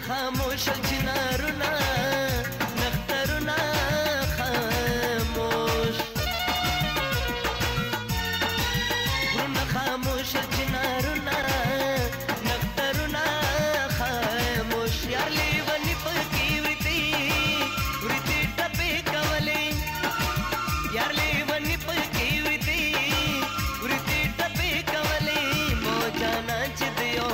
खामोश चिनारुना नख्तरुना खामोश रुना खामोश चिनारुना नख्तरुना खामोश यारली वनी पकी वृत्ति वृत्ति टपे कवले यारली वनी पकी वृत्ति वृत्ति टपे कवले मोजाना चिदियो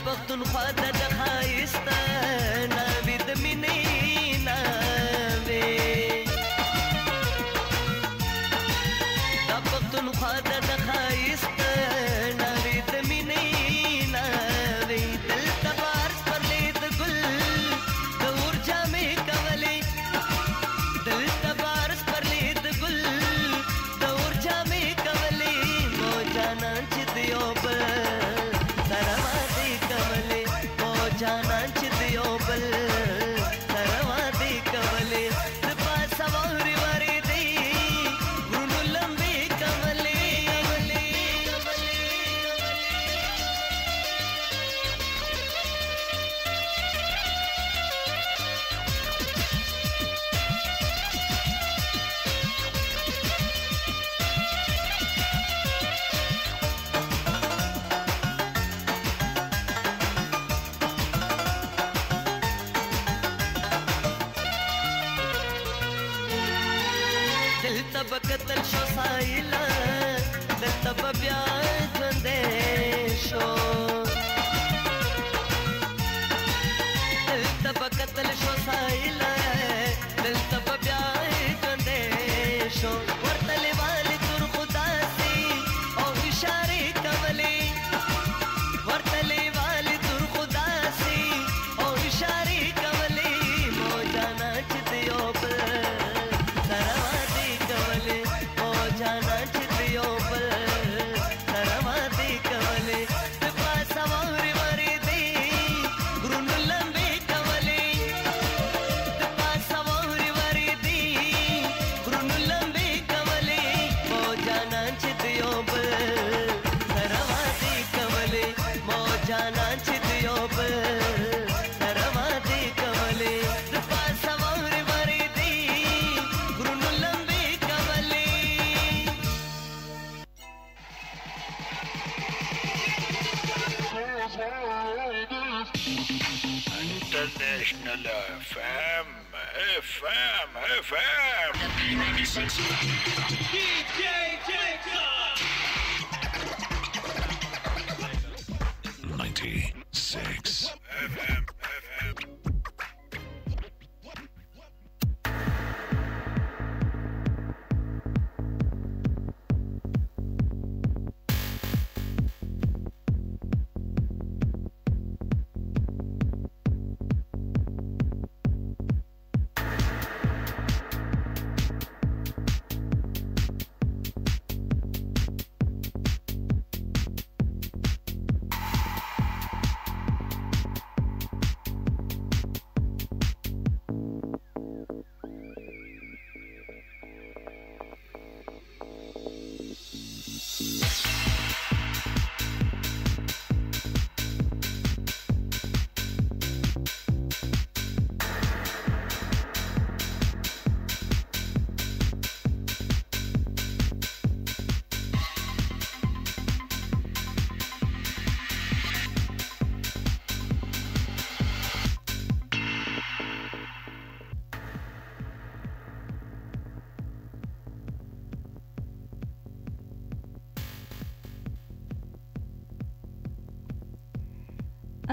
पख्तूनख्वा द खाइस्ता नाविद मिनी नावे द पख्तूनख्वा द खाइस्ता नाविद मिनी नावे दिल तबार पर लेद गुल द ऊर्जा में कवले दिल तबार पर लेद गुल द ऊर्जा में कवले मोजाना चिदियो जाना चिदियो बल तरवा दे कवले सवारी वारे दे गुरु लंबे कवले कवले कवले दिल तब कतल शो साइला दिल तब ब्याह गंदेशो दिल तब कतल शो साइला दिल तब ब्याह गंदेशो वर्तले वाले तुर खुदा से ओ इशारे कवले वर्तले वाले तुर खुदा से ओ इशारे कवले मोजाना चिदियो जाना चिदियो बल तरवा दे कवले सवारी वारे दे गुरु लंबे कवले सवारी वारे दे गुरु लंबे कवले ओ जाना चिदियो बल तरवा दे कवले मो जाना चिदियो बल तरवा दे कवले सवारी वारे दे गुरु लंबे कवले International FM, FM. 96. DJ Jacob. 96 FM.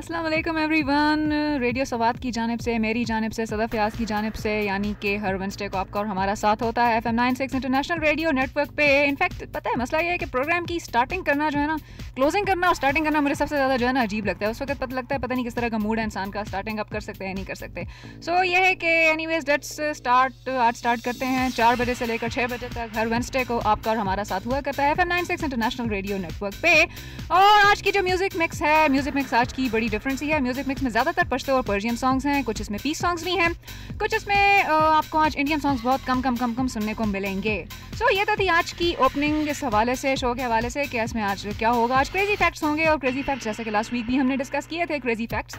अस्सलाम वालेकुम एवरीवन। रेडियो सवात की जानिब से, मेरी जानिब से, सदफ याज की जानिब से, यानी कि हर वेडनेसडे को आपका और हमारा साथ होता है FM 96 इंटरनेशनल रेडियो नेटवर्क पे। इनफैक्ट पता है मसला ये है कि प्रोग्राम की स्टार्टिंग करना जो है ना, क्लोजिंग करना और स्टार्टिंग करना मुझे सबसे ज़्यादा जो है ना अजीब लगता है। उस वक्त पता लगता है पता नहीं किस तरह का मूड है इंसान का, स्टार्टिंग आप कर सकते हैं नहीं कर सकते। सो ये है कि एनीवेज लेट्स स्टार्ट। आज स्टार्ट करते हैं 4 बजे से लेकर 6 बजे तक हर वेडनेसडे को आपका और हमारा साथ हुआ करता है FM 96 इंटरनेशनल रेडियो नेटवर्क पे। और आज की जो म्यूजिक मिक्स है, म्यूजिक मिक्स आज की बड़ी डिफरेंस ही है। म्यूजिक मिक्स में ज़्यादातर पश्तो और पर्शियन सॉन्ग्स हैं, कुछ इसमें पीस सॉन्ग्स भी हैं, कुछ इसमें आपको आज इंडियन सॉन्ग्स बहुत कम सुनने को मिलेंगे। सो ये तो थी आज की ओपनिंग इस हवाले से, शो के हवाले से कि इसमें आज क्या होगा। आज क्रेजी फैक्ट्स होंगे और क्रेजी फैक्ट्स जैसे कि लास्ट वीक भी हमने डिस्कस किए थे क्रेजी फैक्ट्स।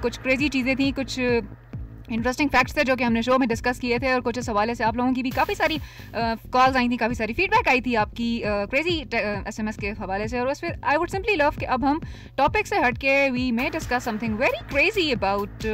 कुछ क्रेजी चीज़ें थी, कुछ इंटरेस्टिंग फैक्ट्स थे जो कि हमने शो में डिस्कस किए थे, और कुछ इस हवाले से आप लोगों की भी काफ़ी सारी कॉल्स आई थी, काफ़ी सारी फीडबैक आई थी आपकी क्रेजी SMS के हवाले से। और उस पर आई वुड सिंपली लव कि अब हम टॉपिक से हट के we may discuss something very crazy about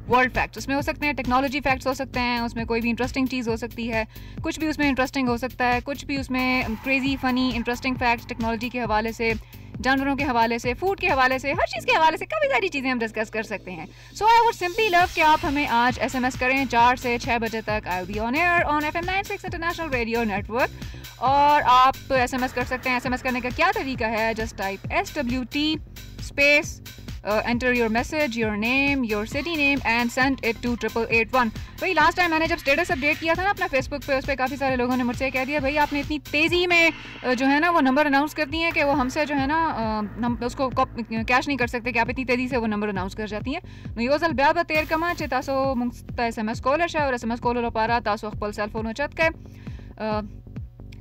world facts. उसमें हो सकते हैं टेक्नोलॉजी फैक्ट्स हो सकते हैं, उसमें कोई भी इंटरेस्टिंग चीज़ हो सकती है, कुछ भी उसमें इंटरेस्टिंग हो सकता है, कुछ भी उसमें crazy funny interesting facts technology के हवाले से, जानवरों के हवाले से, फूड के हवाले से, हर चीज़ के हवाले से काफ़ी सारी चीज़ें हम डिस्कस कर सकते हैं। So I would simply love कि आप हमें आज SMS करें 4 से 6 बजे तक। आई will be on air on FM 96 international radio network. और आप SMS कर सकते हैं। SMS करने का क्या तरीका है, just type SWT space enter your message, your name, your city name and send it to 8881। भाई लास्ट टाइम मैंने जब स्टेटस अपडेट किया था ना अपना फेसबुक पे, उस पर काफ़ी सारे लोगों ने मुझसे कह दिया भाई आपने इतनी तेज़ी में जो है ना वो नंबर अनाउंस कर दिए हैं कि वो हमसे जो है ना हम उसको कैश नहीं कर सकते कि आप इतनी तेज़ी से वो नंबर अनाउंस कर जाती हैं। यूजल ब्या बतेर कमा चे तासो मुंगता SMS कॉलर है और SMS कॉलर पारा तासो अखपल सेलफोन हो चत के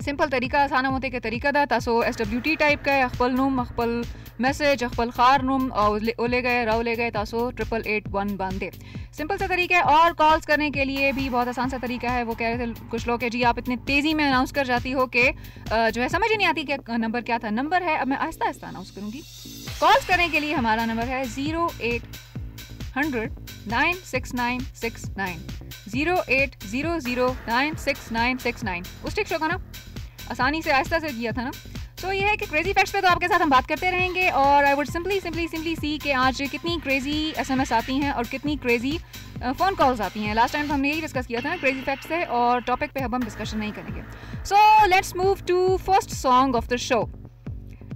सिंपल तरीका आसान होते के तरीका दा तासो SWT टाइप का अखपल नुम अखपल मैसेज अखपल खार नुम और ओले गए राव ले गए तासो 8881 बांधे। सिंपल सा तरीका है। और कॉल्स करने के लिए भी बहुत आसान सा तरीका है। वो कह रहे थे कुछ लोग कि जी आप इतनी तेज़ी में अनाउंस कर जाती हो कि जो है समझ ही नहीं आती कि नंबर क्या था। नंबर है, अब मैं आहिस्ता आहिस्ता अनाउंस करूँगी। कॉल्स करने के लिए हमारा नंबर है 0800 96969 0800969969। उस टिक शो का ना आसानी से आहिस्ता से किया था ना। सो ये है कि क्रेजी फैक्ट्स पे तो आपके साथ हम बात करते रहेंगे। और आई वुड सिंपली सी कि आज कितनी क्रेजी SMS आती हैं और कितनी क्रेजी फ़ोन कॉल्स आती हैं। लास्ट टाइम तो हमने यही डिस्कस किया था ना क्रेजी फैक्ट्स से, और टॉपिक पे अब हम डिस्कशन नहीं करेंगे। So let's move to first song of the show.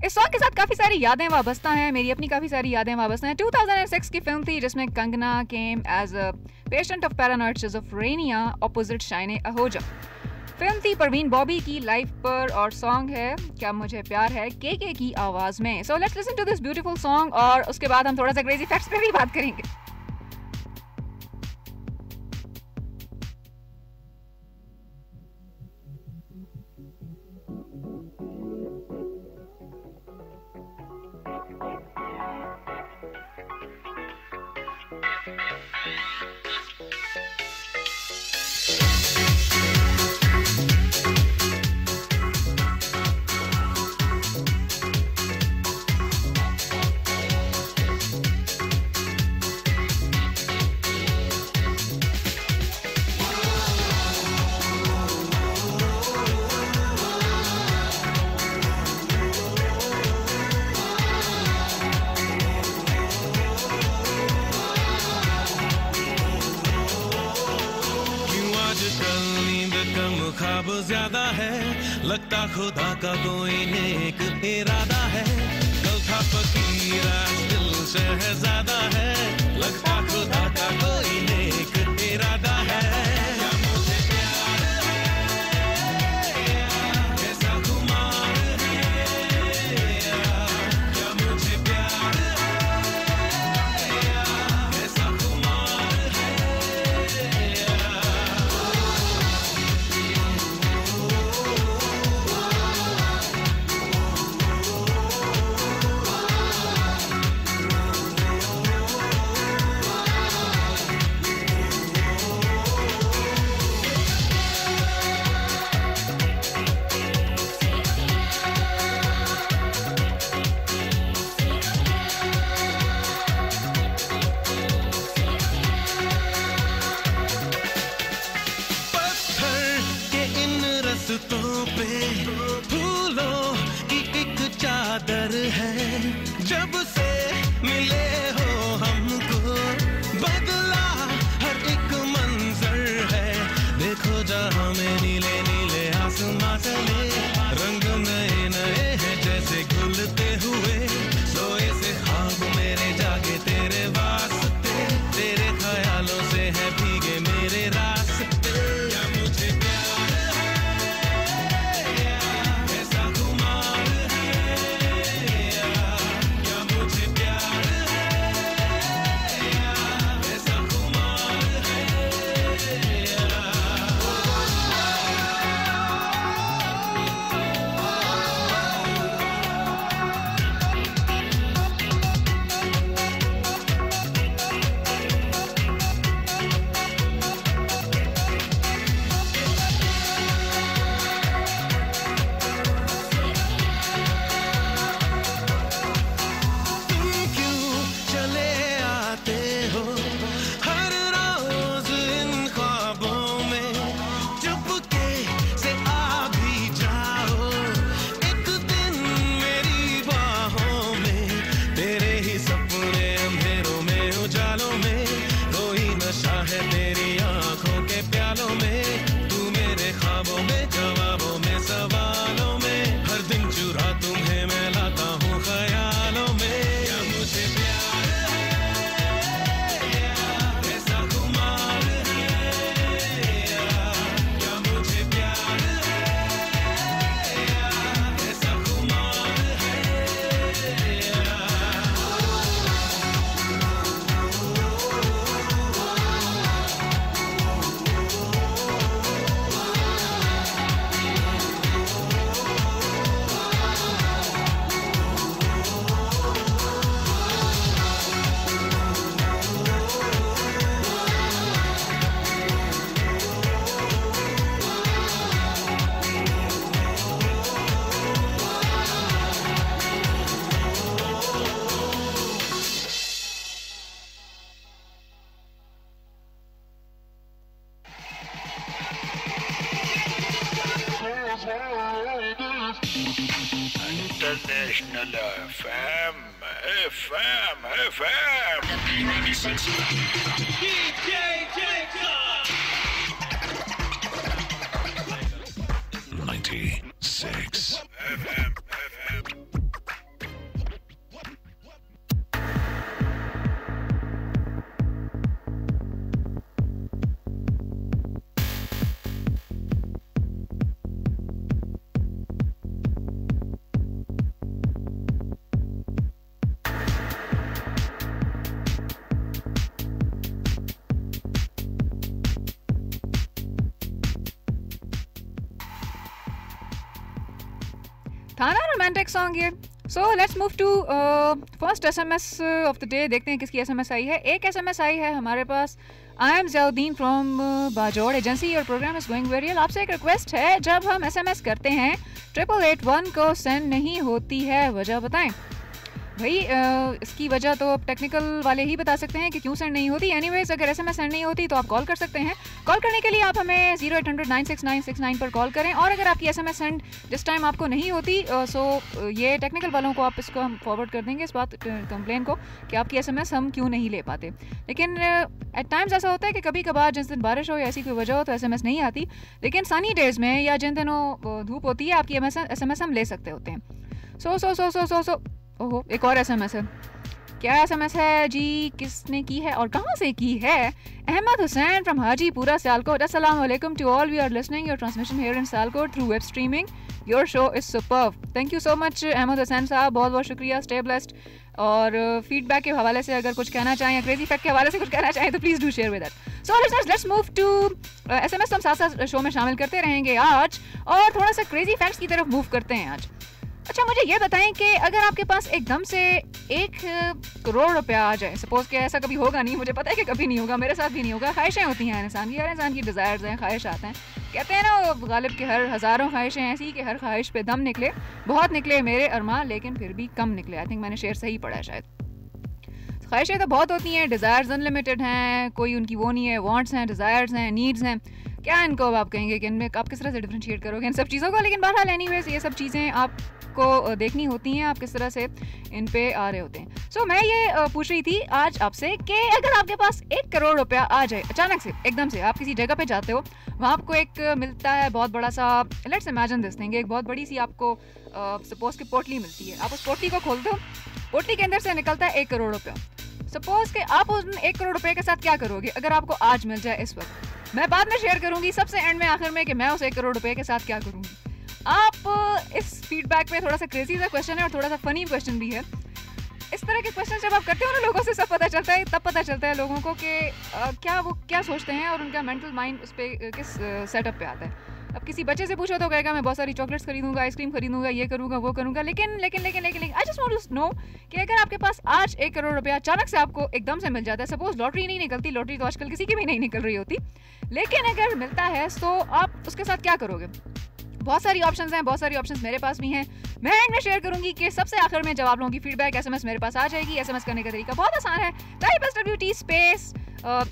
इस सॉन्ग के साथ काफ़ी सारी यादें वाबस्ता हैं, मेरी अपनी काफ़ी सारी यादें वाबस्ता हैं। 2006 की फिल्म थी जिसमें Kangana came as a patient of paranoid schizophrenia opposite Shiney Ahuja. Film थी परवीन बॉबी की लाइफ पर, और सॉन्ग है क्या मुझे प्यार है के की आवाज़ में। So let's listen to this beautiful song, और उसके बाद हम थोड़ा सा क्रेजी फैक्ट्स पे भी बात करेंगे। ज्यादा है लगता खुदा का कोई नेक इरादा है। कल था फकीर आज दिल शहजादा है, लगता खुदा का कोई नेक इरादा है। क्या मुझे प्यार है कैसा खुमार है, क्या मुझे प्यार है कैसा खुमार है। International FM. DJ Jacob. 96 FM. था ना रोमांटिक सॉन्ग ये. So let's move to first SMS of the day. देखते हैं किसकी SMS आई है. एक SMS आई है हमारे पास. I am Ziauddin from Bajaur agency. Your program is going very well. आपसे एक रिक्वेस्ट है, जब हम SMS करते हैं 8881 को सेंड नहीं होती है, वजह बताएं. भाई इसकी वजह तो अब टेक्निकल वाले ही बता सकते हैं कि क्यों सेंड नहीं होती. एनीवेज अगर SMS सेंड नहीं होती तो आप कॉल कर सकते हैं. कॉल करने के लिए आप हमें 0800-96969 पर कॉल करें. और अगर आपकी SMS सेंड जिस टाइम आपको नहीं होती सो ये टेक्निकल वालों को आप इसको हम फॉरवर्ड कर देंगे, इस बात कंप्लेन को, कि आपकी SMS हम क्यों नहीं ले पाते. लेकिन एट टाइम्स ऐसा होता है कि कभी कभार जिस दिन बारिश हो या ऐसी कोई वजह हो तो SMS नहीं आती. लेकिन सनी डेज में या जिन दिनों धूप होती है आपकी SMS हम ले सकते होते हैं. सो ओहो, एक और SMS है. क्या SMS है जी, किसने की है और कहाँ से की है? अहमद हुसैन फ्रॉम हाजीपुरा सियालकोट. अस्सलाम वालेकुम to all. We are listening your transmission here in Sialkot through web streaming. Your show is superb. Thank you so much Ahmad Hussain साहब, बहुत बहुत शुक्रिया. Stay blessed. और फीडबैक के हवाले से अगर कुछ कहना चाहें या क्रेजी फैक्ट के हवाले से कुछ कहना चाहें तो please do share with that. So let's move to SMS. हम साथ साथ शो में शामिल करते रहेंगे आज, और थोड़ा सा क्रेजी फैक्ट्स की तरफ मूव करते हैं आज. अच्छा, मुझे ये बताएं कि अगर आपके पास एकदम से 1 करोड़ रुपया आ जाए, सपोज कि ऐसा कभी होगा नहीं, मुझे पता है कि कभी नहीं होगा, मेरे साथ भी नहीं होगा. ख्वाहिशें होती हैं इंसान की, हर इंसान की डिज़ायर्स हैं, ख्वाहिशात हैं. कहते हैं ना वो गालिब के हर हज़ारों ख्वाहिशें ऐसी कि हर ख्वाहिश पे दम निकले. बहुत निकले मेरे अरमान, लेकिन फिर भी कम निकले. आई थिंक मैंने शेर सही पढ़ा है शायद. ख्वाहिशें तो बहुत होती हैं, डिज़ायर्स अनलिमिटेड हैं, कोई उनकी वो नहीं है. वांट्स हैं, डिज़ायर्स हैं, नीड्स हैं. क्या इनको आप कहेंगे कि इनमें आप किस तरह से डिफरेंशिएट करोगे इन सब चीज़ों को. लेकिन बहरहाल एनीवेज ये सब चीज़ें आपको देखनी होती हैं, आप किस तरह से इन पे आ रहे होते हैं. सो मैं ये पूछ रही थी आज आपसे कि अगर आपके पास 1 करोड़ रुपया आ जाए अचानक से, एकदम से, आप किसी जगह पे जाते हो, वहाँ आपको एक मिलता है बहुत बड़ा सा, लेट्स इमेजिन दिस थिंग, एक बहुत बड़ी सी आपको सपोज की पोटली मिलती है. आप उस पोटली को खोलते हो, पोटली के अंदर से निकलता है 1 करोड़ रुपया. सपोज कि आप उस 1 करोड़ रुपये के साथ क्या करोगे अगर आपको आज मिल जाए इस वक्त. मैं बाद में शेयर करूंगी सबसे एंड में, आखिर में, कि मैं उस 1 करोड़ रुपये के साथ क्या करूंगी. आप इस फीडबैक पे थोड़ा सा क्रेजी सा क्वेश्चन है और थोड़ा सा फनी क्वेश्चन भी है. इस तरह के क्वेश्चन जब आप करते हो ना लोगों से, सब पता चलता है, तब पता चलता है लोगों को कि क्या सोचते हैं और उनका मेंटल माइंड उस पर किस सेटअप पे आता है. अब किसी बच्चे से पूछो तो कहेगा मैं बहुत सारी चॉकलेट्स खरीदूंगा, आइसक्रीम खरीदूंगा, ये करूंगा, वो करूंगा. लेकिन I just want to know कि अगर आपके पास आज 1 करोड़ रुपया अचानक से आपको एकदम से मिल जाता है, सपोज लॉटरी नहीं निकलती, लॉटरी तो आजकल किसी की भी नहीं निकल रही होती, लेकिन अगर मिलता है तो आप उसके साथ क्या करोगे. बहुत सारी ऑप्शंस हैं, बहुत सारी ऑप्शंस मेरे पास भी हैं. मैं एंड में शेयर करूंगी कि सबसे आखिर में जब आप लोगों की फीडबैक SMS मेरे पास आ जाएगी. SMS करने का तरीका बहुत आसान है. Type SWT space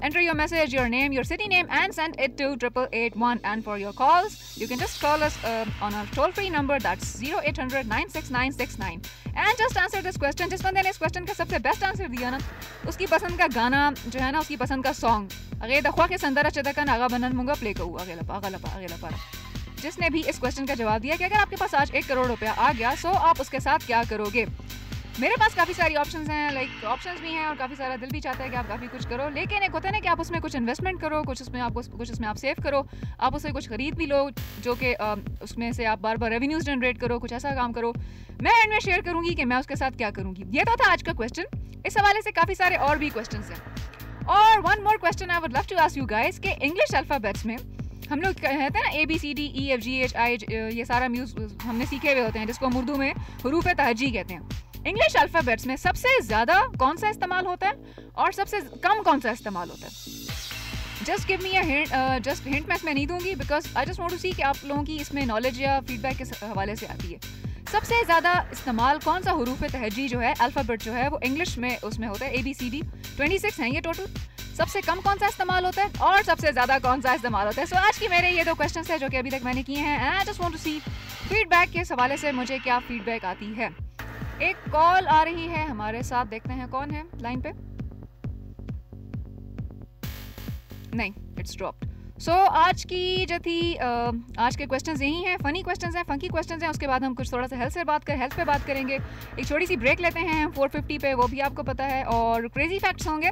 enter your message, your name, your city name, and send it to 8881. And for your calls, you can just call us on our toll-free number, that's 0800-96969. And just answer this question. जिस बंदे ने इस question का सबसे best answer दिया ना, उसकी पसंद का गाना जो है ना, उसकी पसंद का सॉन्ग अगे दख्वा के संदरा चदका नागा बनन मुंगा प्ले करूँ आगे लपा. जिसने भी इस क्वेश्चन का जवाब दिया कि अगर आपके पास आज 1 करोड़ रुपया आ गया, सो आप उसके साथ क्या करोगे. मेरे पास काफ़ी सारी ऑप्शंस हैं, लाइक ऑप्शंस भी हैं और काफ़ी सारा दिल भी चाहता है कि आप काफ़ी कुछ करो. लेकिन एक होता है ना कि आप उसमें कुछ इन्वेस्टमेंट करो, कुछ उसमें आप सेव करो, आप उससे कुछ खरीद भी लो, जो कि उसमें से आप बार बार रेवेन्यूज जनरेट करो, कुछ ऐसा काम करो. मैं एंड में शेयर करूँगी कि मैं उसके साथ क्या करूँगी. ये तो था आज का क्वेश्चन. इस हवाले से काफ़ी सारे और भी क्वेश्चन हैं. और one more question I would love to ask you guys कि इंग्लिश अल्फ़ाबेट्स में हम लोग कहते हैं ना ABCDEFGHI, ये सारा म्यूज हमने सीखे हुए होते हैं, जिसको हम उर्दू में हुरूफ तहज्जी कहते हैं. इंग्लिश अल्फ़ाबेट्स में सबसे ज़्यादा कौन सा इस्तेमाल होता है और सबसे कम कौन सा इस्तेमाल होता है. Just give me a hint. Just hint मैं इसमें नहीं दूंगी because I just want to see कि आप लोगों की इसमें नॉलेज या फीडबैक के हवाले से आती है. सबसे ज़्यादा इस्तेमाल कौन सा हुरूफ तहज्जी जो है, अल्फ़ाबेट जो है, वो इंग्लिश में उसमें होता है. ABCD 26 हैं ये टोटल. सबसे कम कौन सा इस्तेमाल होता है और सबसे ज़्यादा कौन सा इस्तेमाल होता है. सो आज की मेरे ये 2 क्वेश्चन है जो कि अभी तक मैंने किए हैं. And I just want to see feedback के हवाले से मुझे क्या फीडबैक आती है। एक कॉल आ रही है हमारे साथ, देखते हैं कौन है लाइन पे। नहीं, इट्स ड्रॉप्ड। सो आज की जो थी आज के क्वेश्चंस यही हैं, फनी क्वेश्चंस हैं, फंकी क्वेश्चंस हैं। उसके बाद हम कुछ थोड़ा सा हेल्थ पे बात करेंगे। एक छोटी सी ब्रेक लेते हैं 450 पे, वो भी आपको पता है, और क्रेजी फैक्ट्स होंगे।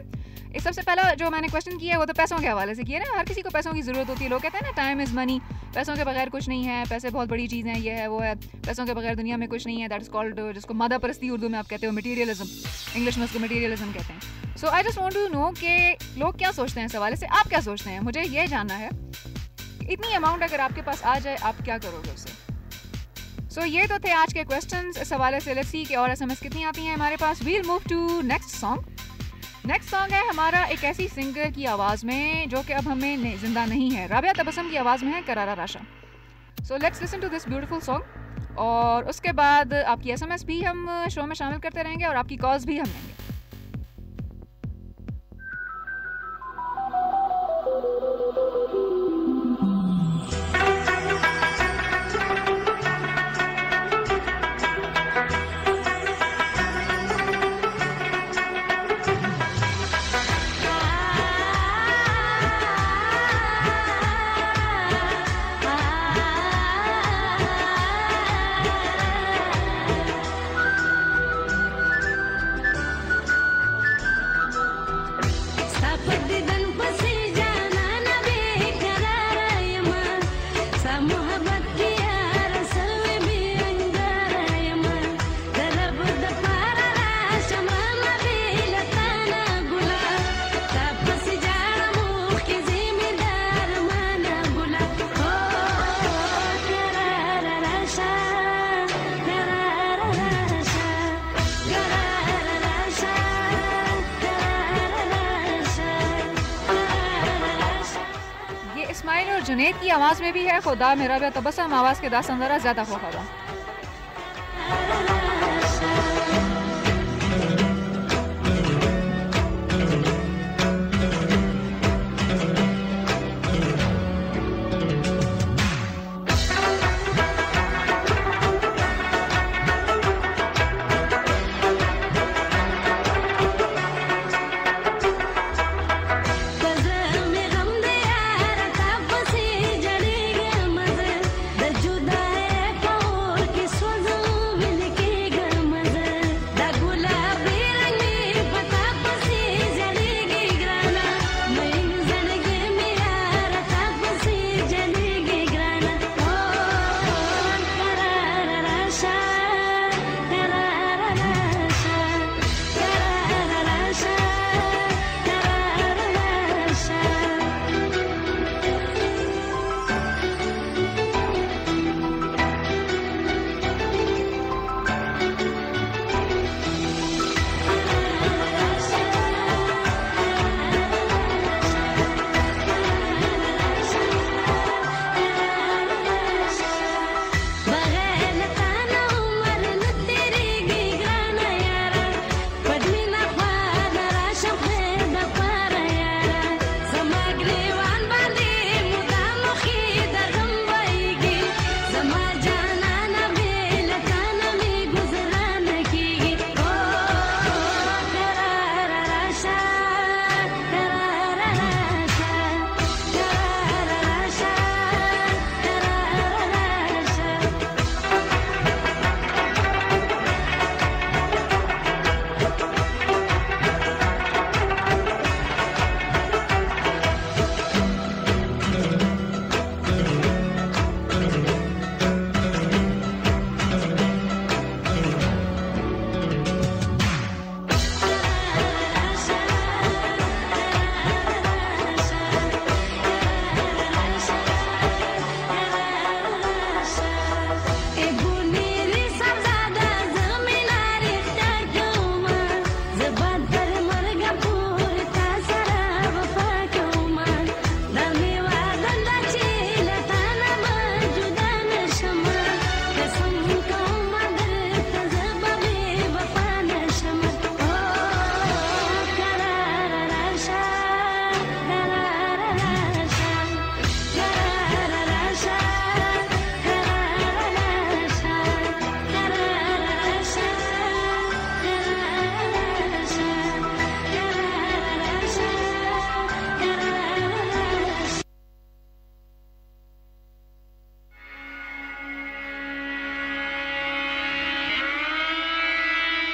इस सबसे पहला जो मैंने क्वेश्चन किया है वो तो पैसों के हवाले से किया ना। हर किसी को पैसों की ज़रूरत होती है। लोग कहते हैं ना टाइम इज़ मनी, पैसों के बगैर कुछ नहीं है, पैसे बहुत बड़ी चीज़ हैं, ये है वो है, पैसों के बगैर दुनिया में कुछ नहीं है। दैट इज़ कॉल्ड, जिसको मादा परस्ती उर्दू में आप कहते हो मटीरियलिज्म, इंग्लिश में उसको मटीरियलिज्म कहते हैं। So I just want to know कि लोग क्या सोचते हैं इस हवाले से, आप क्या सोचते हैं। मुझे ये जानना है, इतनी अमाउंट अगर आपके पास आ जाए आप क्या करोगे उससे। सो ये तो थे आज के क्वेश्चंस इस हवाले से। लेट्स सी कि और एसएमएस कितनी आती हैं हमारे पास। We'll move to next song. Next song है हमारा एक ऐसी सिंगर की आवाज़ में जो कि अब हमें जिंदा नहीं है। राबिया तबस्सुम की आवाज़ में है करारा राशा। So let's listen to this beautiful song, और उसके बाद आपकी एसएमएस भी हम शो में शामिल करते रहेंगे और आपकी कॉल्स भी हम लेंगे। जुनैद की आवाज़ में भी है खुदा मेरा भी तबस्सुम आवाज़ के दास्तान ज़रा ज़्यादा खौफा। जुदा है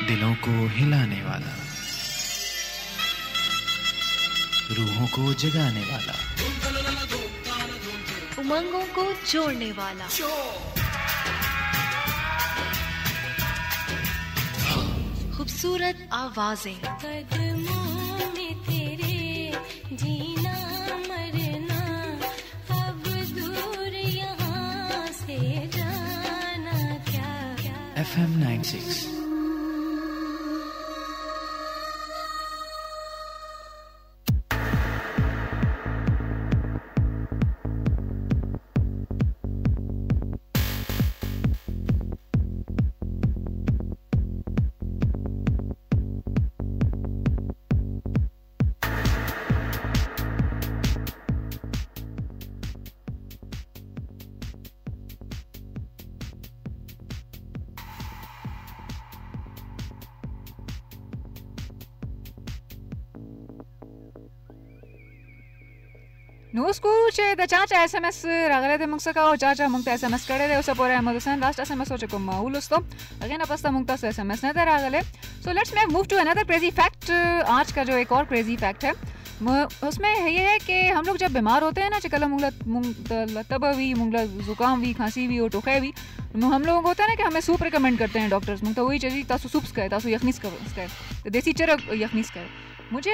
दिलों को हिलाने वाला, रूहों को जगाने वाला, उमंगों को जोड़ने वाला, खूबसूरत आवाजें, कदमों में तेरे जीना मरना, अब दूर यहाँ से जाना क्या। FM 96। Nuskuche the chacha SMS ragale de muksaka o chacha mungta SMS kare de usapore Ahmad last SMS ho chukum ulusto again apasta mungta SMS na ragale. So let's move to another crazy fact. आज का जो एक और crazy fact है उसमें ये है कि हम लोग जब बीमार होते हैं ना चिकला मुंगला तबवी मुंगला जुकाम भी खांसी भी और टोखे भी हम लोग होता है ना कि हमें सूप रिकमेंड करते हैं डॉक्टर्स मुंग तो वही चाहिए तासु सूप्स का तासु यखनीस का देसी चरक यखनीस का मुझे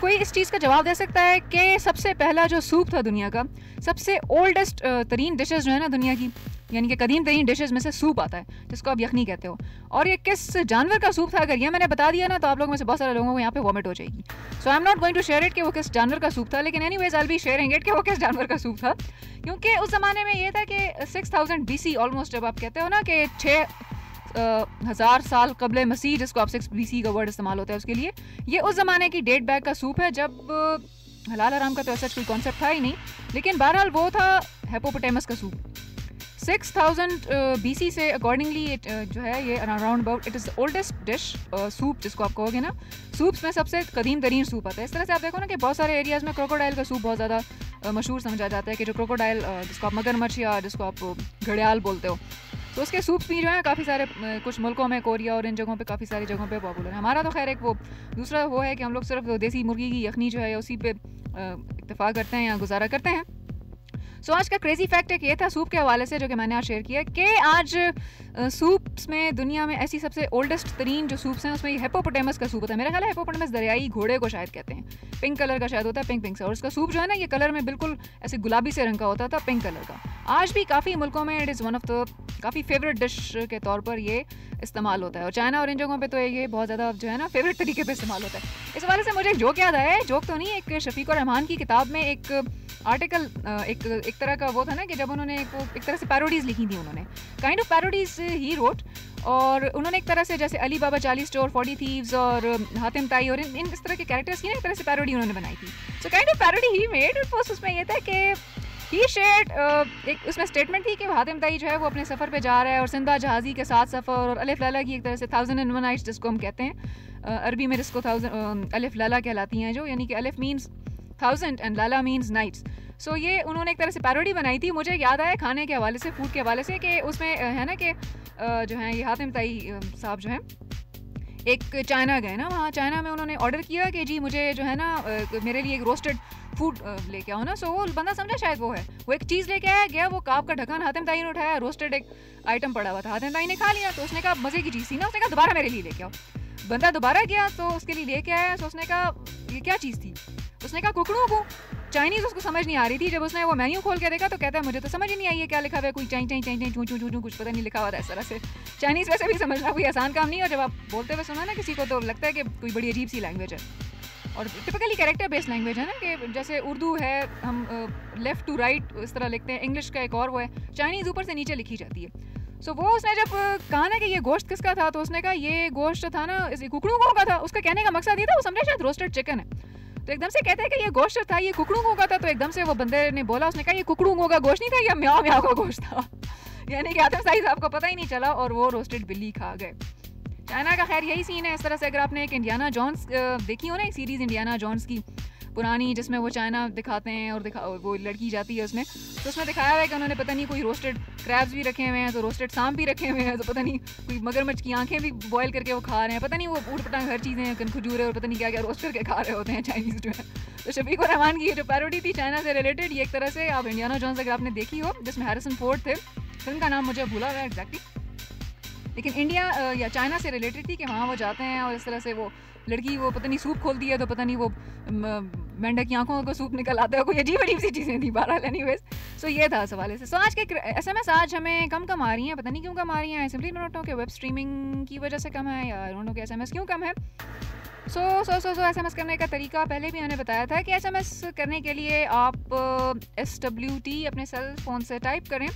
कोई इस चीज़ का जवाब दे सकता है कि सबसे पहला जो सूप था दुनिया का सबसे ओल्डेस्ट तरीन डिशेस जो है ना दुनिया की यानी कि कदीम तरीन डिशेस में से सूप आता है जिसको आप यखनी कहते हो और ये किस जानवर का सूप था अगर ये मैंने बता दिया ना तो आप लोगों में से बहुत सारे लोगों को यहाँ पे वॉमिट हो जाएगी so I am not going to share it कि वो किस जानवर का सूप था लेकिन anyways I will be sharing it कि वो किस जानवर का सूप था क्योंकि उस ज़माने में ये था कि 6000 BC ऑलमोस्ट जब आप कहते हो ना कि 6000 साल कबले मसीह जिसको आप 6 BC का वर्ड इस्तेमाल होता है उसके लिए ये उस ज़माने की डेट बैक का सूप है जब हलाल हराम का तो ऐसा कोई कॉन्सेप्ट था ही नहीं लेकिन बहरहाल वो था हिप्पोपोटामस का सूप 6000 BC से अकॉर्डिंगली जो है ये around about it is oldest dish soup जिसको आप कहोगे ना सूप्स में सबसे कदीम तरीन सूप आता है इस तरह से आप देखो ना कि बहुत सारे एरियाज़ में क्रोकोडाइल का सूप बहुत ज़्यादा मशहूर समझा जाता है कि जो क्रोकोडाइल जिसको आप मगरमच्छ या जिसको आप घड़ियाल बोलते हो तो उसके सूप्स भी जो है काफ़ी सारे कुछ मुल्कों में कोरिया और इन जगहों पे काफ़ी सारी जगहों पे पॉपुलर है हमारा तो खैर एक वो दूसरा वो है कि हम लोग सिर्फ देसी मुर्गी की यखनी जो है उसी पे इत्तेफाक करते हैं या गुजारा करते हैं सो आज का क्रेजी फैक्ट एक ये था सूप के हवाले से जो कि मैंने आज शेयर किया कि आज सूप्स में दुनिया में ऐसी सबसे ओल्डेस्ट तरीन जो सूप्स हैं उसमें ये हिप्पोपोटामस का सूप होता है मेरा ख्याल है हिप्पोपोटामस दरियाई घोड़े को शायद कहते हैं पिंक कलर का शायद होता है पिंक से और उसका सूप जो है ना ये कलर में बिल्कुल ऐसे गुलाबी से रंग का होता था पिंक कलर का आज भी काफ़ी मुल्कों में it is one of the काफ़ी फेवरेट डिश के तौर पर ये इस्तेमाल होता है और चाइना और इन जगहों पे तो ये बहुत ज़्यादा जो है ना फेवरेट तरीके पे इस्तेमाल होता है इस हवाले से मुझे एक जोक याद आया है जोक तो नहीं एक शफीक और रहमान की किताब में एक आर्टिकल एक तरह का वो था ना कि जब उन्होंने एक तरह से पैरोडीज़ लिखी थी उन्होंने काइंड ऑफ पैरोडीज़ ही रोट और उन्होंने एक तरह से जैसे अली बाबा 40 स्टोर 40 थीव्स और हातिम ताई और इन इस तरह के कैरेक्टर्स की ना एक तरह से पैरोडी उन्होंने बनाई थी so kind of parody he made उसमें ये था कि ही शेयर्ड एक उसमें स्टेटमेंट थी कि हातिम ताई जो है वो अपने सफ़र पे जा रहा है और सिंदा जहाज़ी के साथ सफ़र और अलिफ लाला की एक तरह से 1001 नाइट्स जिसको हम कहते हैं अरबी में जिसको अलिफ लाला कहलाती हैं जो यानी कि अलिफ मीन्स 1000 एंड लाला मीन्स नाइट्स सो ये उन्होंने एक तरह से पैरोडी बनाई थी मुझे याद आया खाने के हवाले से फूड के हवाले से कि उसमें है ना कि जो है ये हातिम ताई साहब जो हैं एक चाइना गए ना वहाँ चाइना में उन्होंने ऑर्डर किया कि जी मुझे जो है ना मेरे लिए एक रोस्टेड फूड लेके आओ ना सो वो बंदा समझा शायद वो है वो एक चीज़ लेके आया गया वो काब का ढक्कन हातिम ताई ने उठाया रोस्टेड एक आइटम पड़ा हुआ था हातिम ताई ने खा लिया तो उसने कहा मज़े की चीज़ थी ना उसने कहा दोबारा मेरे लिए लेके आओ बंदा दोबारा गया तो उसके लिए लेके आया तो उसने कहा ये क्या चीज़ थी उसने कहा कुकड़ों को चाइनीज़ उसको समझ नहीं आ रही थी जब उसने वो मेन्यू खोल के देखा तो कहता है मुझे तो समझ ही नहीं आई है क्या लिखा हुआ है कोई चाई चाई चाई चाई चू चू चू कुछ पता नहीं लिखा हुआ था इस तरह से चाइनीज़ वैसे भी समझना कोई आसान काम नहीं और जब आप बोलते हुए सुना ना किसी को तो लगता है कि कोई बड़ी अजीब सी लैंग्वेज है और टिपिकली कैरेक्टर बेस्ड लैंग्वेज है ना कि जैसे उर्दू है हम लेफ़्ट टू राइट इस तरह लिखते हैं इंग्लिश का एक और वो है चाइनीज़ ऊपर से नीचे लिखी जाती है सो वो उसने जब कहा ना कि ये गोश्त किसका था तो उसने कहा ये गोश्त था ना इस कुकड़ों का था उसका कहने का मकसद ये था वो समझा शायद रोस्टेड चिकन है तो एकदम से कहते हैं कि ये गोश्त था ये कुकड़ों का था तो एकदम से वो बंदे ने बोला उसने कहा ये कुकड़ों का गोश्त नहीं था या म्याओ म्याओ का गोश्त था यानी कि हातिम ताई साहब को पता ही नहीं चला और वो रोस्टेड बिल्ली खा गए चाइना का खैर यही सीन है इस तरह से अगर आपने एक इंडियाना जॉन्स देखी हो ना एक सीरीज़ इंडियाना जॉन्स की पुरानी, जिसमें वो चाइना दिखाते हैं और वो लड़की जाती है उसमें, तो उसमें दिखाया हुआ है कि उन्होंने पता नहीं कोई रोस्टेड क्रैब्स भी रखे हुए हैं, तो रोस्टेड सांप भी रखे हुए हैं, तो पता नहीं कोई मगरमच्छ की आंखें भी बॉयल करके वो खा रहे हैं, पता नहीं वो ऊट पटांग हर चीज़ें खजूर और पता नहीं क्या क्या रोस्ट करके खा रहे होते हैं चाइनीज़ जो है। तो शफीक उर रहमान की जो पैरोडी थी चाइना से रिलेटेड, ये एक तरह से आप इंडियाना जोन्स अगर आपने देखी हो, जिसमें हैरिसन फोर्ड थे, फिल्म का नाम मुझे भूला हुआ है एग्जैक्टली, लेकिन इंडिया या चाइना से रिलेटेड थी कि वहाँ वो जाते हैं और इस तरह से वो लड़की वो पता नहीं सूप खोलती है, तो पता नहीं वो मेंढक की आंखों को सूप निकल आता है, कोई अजीब अजीब सी चीज़ें थी। बहरहाल एनीवेज, सो ये था सवाल से। सो आज के SMS आज हमें कम आ रही हैं, पता नहीं क्यों कम आ रही हैं, सिंपली डोंट नो कि वेब स्ट्रीमिंग की वजह से कम है या डोंट नो कि SMS क्यों कम है। सो SMS करने का तरीका पहले भी मैंने बताया था कि SMS करने के लिए आप SWT अपने सेल फ़ोन से टाइप करें,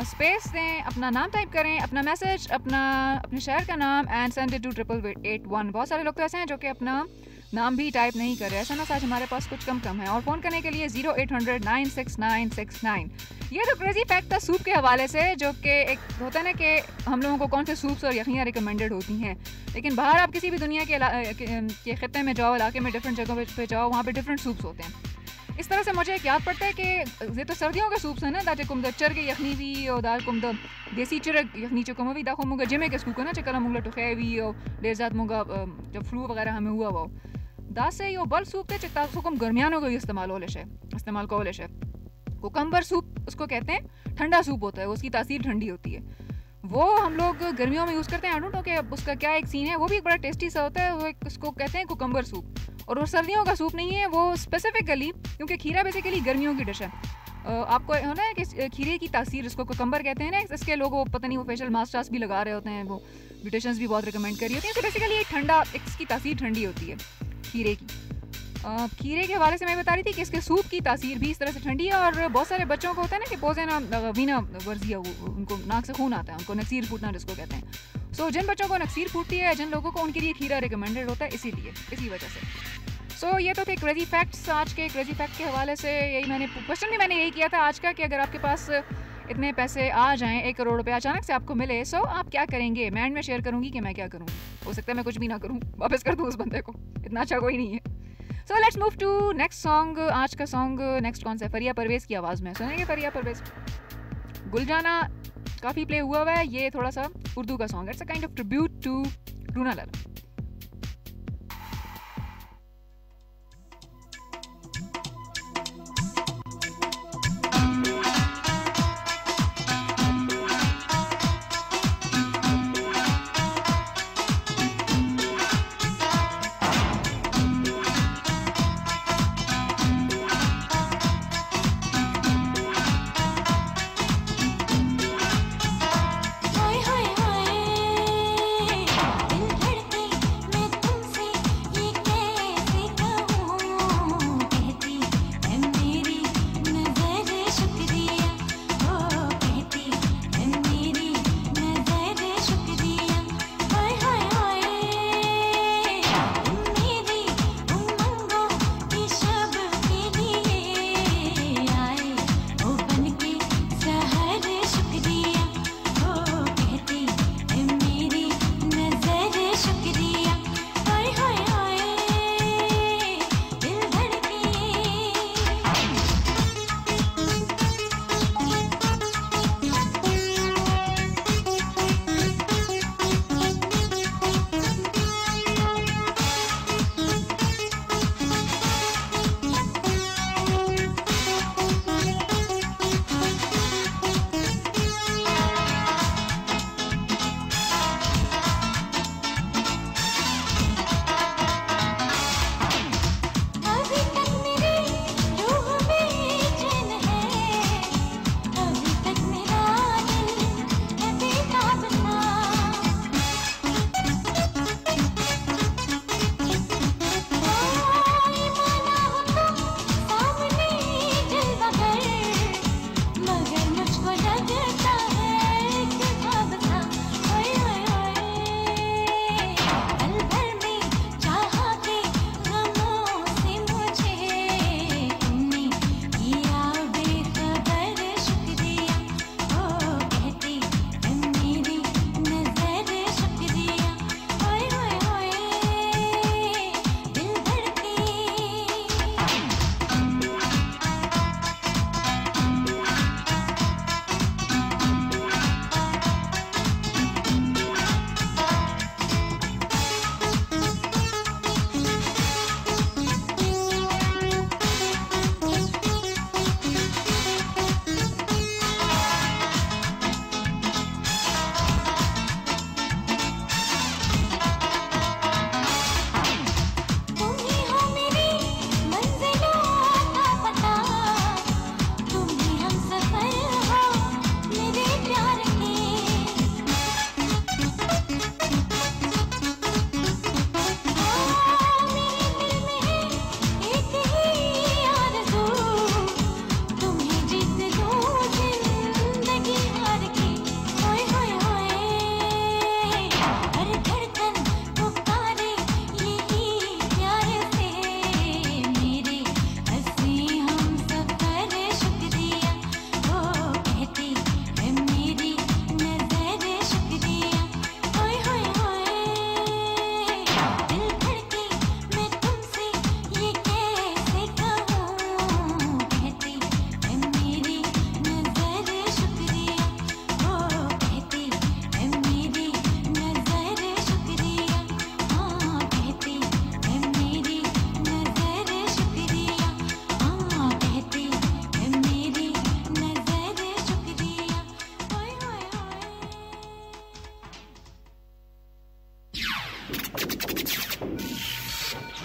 स्पेस दें, अपना नाम टाइप करें, अपना मैसेज, अपने शहर का नाम एंड सेंड इट टू 8881। बहुत सारे लोग तो ऐसे हैं जो कि अपना नाम भी टाइप नहीं कर रहे। SMS आज हमारे पास कुछ कम है। और फ़ोन करने के लिए 0800 96969। ये तो क्रेजी फैक्ट था सूप के हवाले से, जो कि एक होता है ना कि हम लोगों को कौन से सूप्स और यखनियाँ रिकमेंडेड होती हैं, लेकिन बाहर आप किसी भी दुनिया के ख़त्ते में जाओ, इलाके में डिफरेंट जगहों पे जाओ, वहाँ पे डिफरेंट सूप्स होते हैं। इस तरह से मुझे एक याद पड़ता है कि ये तो सर्दियों के सूप्स हैं ना, दाचे कुम द चर के यखनी भी और दाल कुम द देसी चिरक यखनी चुकम भी दाखो मुंगा जिमे के सूको ना चकला मुंगला टुखेवी और देर जात मुंगा जब फ्लू वगैरह हमें हुआ वो दास से यो बल सूप थे चिकता सुकम गर्मियानों को इस्तेमाल को होले शे। कुकम्बर सूप उसको कहते हैं, ठंडा सूप होता है, उसकी तासीर ठंडी होती है, वो हम लोग गर्मियों में यूज़ करते हैं। आई डोंट नो कि उसका क्या एक सीन है, वो भी एक बड़ा टेस्टी सा होता है, वो उसको कहते हैं कुकम्बर सूप। और वो सर्दियों का सूप नहीं है, वो स्पेसिफिकली, क्योंकि खीरा बेसिकली गर्मियों की डिश है। आपको होना है कि खीरे की तासीर, इसको कुकम्बर कहते हैं ना, इसके लोग वो पता नहीं वो फेशियल मास्क भी लगा रहे होते हैं, वो ब्यूटिशियंस भी बहुत रिकमेंड कर रही होती हैं। तो बेसिकली ठंडा, इसकी तासीर ठंडी होती है खीरे की। खीरे के हवाले से मैं बता रही थी कि इसके सूप की तासीर भी इस तरह से ठंडी है। और बहुत सारे बच्चों को होता है ना कि पोजे ना वीना वर्जिया, उनको नाक से खून आता है, उनको नक्सीर फूटना जिसको कहते हैं। सो जिन बच्चों को नक्सीर फूटती है, जिन लोगों को, उनके लिए खीरा रिकमेंडेड होता है, इसी वजह से। सो ये तो थे क्रेजी फैक्ट्स आज के। क्रेजी फैक्ट के हवाले से यही क्वेश्चन भी मैंने यही किया था आज का कि अगर आपके पास इतने पैसे आ जाएं, 1 करोड़ रुपए अचानक से आपको मिले, सो आप क्या करेंगे? मैं एंड में शेयर करूंगी कि मैं क्या करूंगी। हो सकता है मैं कुछ भी ना करूं, वापस कर दूं उस बंदे को, इतना अच्छा कोई नहीं है। So let's move to next song. आज का सॉन्ग नेक्स्ट कौन सा है? फरिया परवेज़ की आवाज़ में सुनेंगे। फरिया परवेज़, गुलजाना काफ़ी प्ले हुआ है, ये थोड़ा सा उर्दू का सॉन्ग है। It's a kind of tribute to Runa Laila. हाय हाय हाय दिल धड़के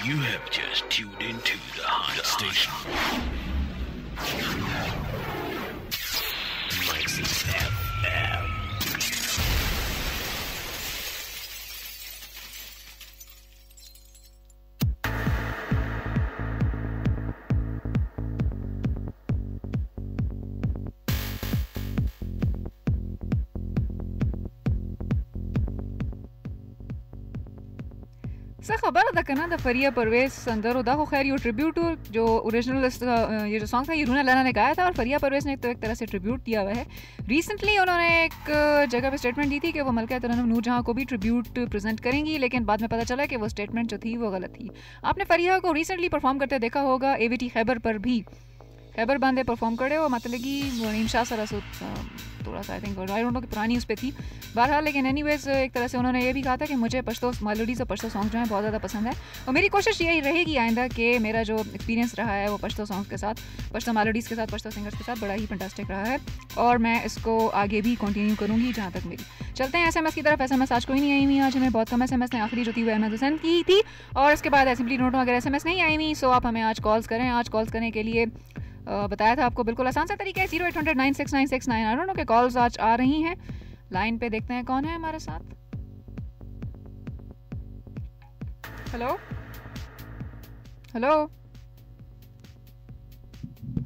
You have just tuned into the hot station. Mixes FM. Sir खबर अदा करना था फरिया परवेज अंदर उदा को खैर ये ट्रिब्यूट जो ओरिजिनल ये जो सॉन्ग था ये रूना लाना ने गाया था और फरिया परवेज ने तो एक तरह से ट्रिब्यूट दिया हुआ है. रिसेंटली उन्होंने एक जगह पे स्टेटमेंट दी थी कि वो मलका तरन्नुम नूरजहां को भी ट्रिब्यूट प्रेजेंट करेंगी, लेकिन बाद में पता चला कि वो स्टेटमेंट जो थी वो गलत थी. आपने फरिया को रिसेंटली परफॉर्म करते देखा होगा एवीटी खैबर पर भी. खैबर बांधे परफॉर्म करे वो मतलब कि नईम शाह सरसो थोड़ा सा I think I don't know कि पुरानी उस पर थी बहरहाल, लेकिन एनीवेज एक तरह से उन्होंने ये भी कहा था कि मुझे पश्तो मेलोडीज़ और पश्तो सॉन्ग जो हैं बहुत ज़्यादा पसंद है और मेरी कोशिश यही रहेगी आइंदा कि मेरा जो एक्सपीरियंस रहा है वो पश्तो सॉन्ग्स के साथ, पश्तो मेलोडीज़ के साथ, पश्तो सिंगर्स के साथ बड़ा ही फैंटास्टिक रहा है और मैं इसको आगे भी कंटिन्यू करूँगी जहाँ तक मेरी. चलते हैं SMS की तरफ. SMS आज कोई नहीं आई हुई, आज हमें बहुत कम SMS ने आखिरी जो थी वो अहमद हुसैन की थी और इसके बाद सिंपली नोट अगर SMS नहीं आई हुई सो आप हमें आज कॉल्स करें. आज कॉल्स करने के लिए बताया था आपको बिल्कुल आसान सा तरीका है 0800-96969. आई डोंट नो कि कॉल्स आज आ रही हैं. लाइन पे देखते हैं कौन है हमारे साथ. हेलो हेलो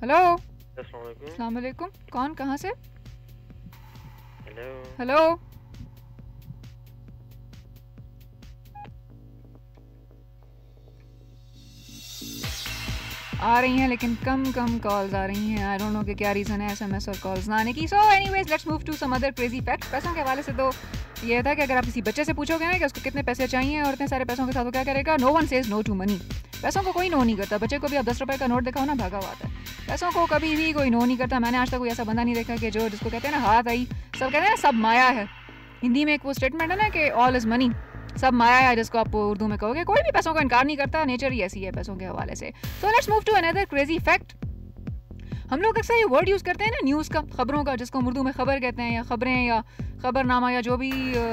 हेलो अस्सलाम वालेकुम. कौन कहाँ से? हेलो आ रही हैं लेकिन कम कॉल्स आ रही हैं. आई डोंट नो कि क्या रीज़न है SMS और कॉल्स ना आने की. So anyways let's move to some other crazy fact. पैसों के हवाले से तो ये था कि अगर आप किसी बच्चे से पूछोगे ना कि उसको कितने पैसे चाहिए और इतने सारे पैसों के साथ वो क्या करेगा, no one says no to money. पैसों को कोई नो नहीं करता. बच्चे को भी आप 10 रुपये का नोट दिखाओ ना भागा हुआ आता है. पैसों को कभी भी कोई नो नहीं करता. मैंने आज तक कोई ऐसा बंदा नहीं देखा कि जो जिसको कहते हैं ना हाथ आई, सब कहते हैं ना सब माया है. हिंदी में एक वो स्टेटमेंट है ना कि ऑल इज़ मनी, सब माया है, जिसको आप उर्दू में कहोगे. कोई भी पैसों को इनकार नहीं करता. नेचर ही ऐसी है पैसों के हवाले से. So let's move to another crazy fact. हम लोग अक्सर ये वर्ड यूज़ करते हैं ना न्यूज़ का, खबरों का, जिसको हम उर्दू में खबर कहते हैं या खबरें या खबरनामा या जो भी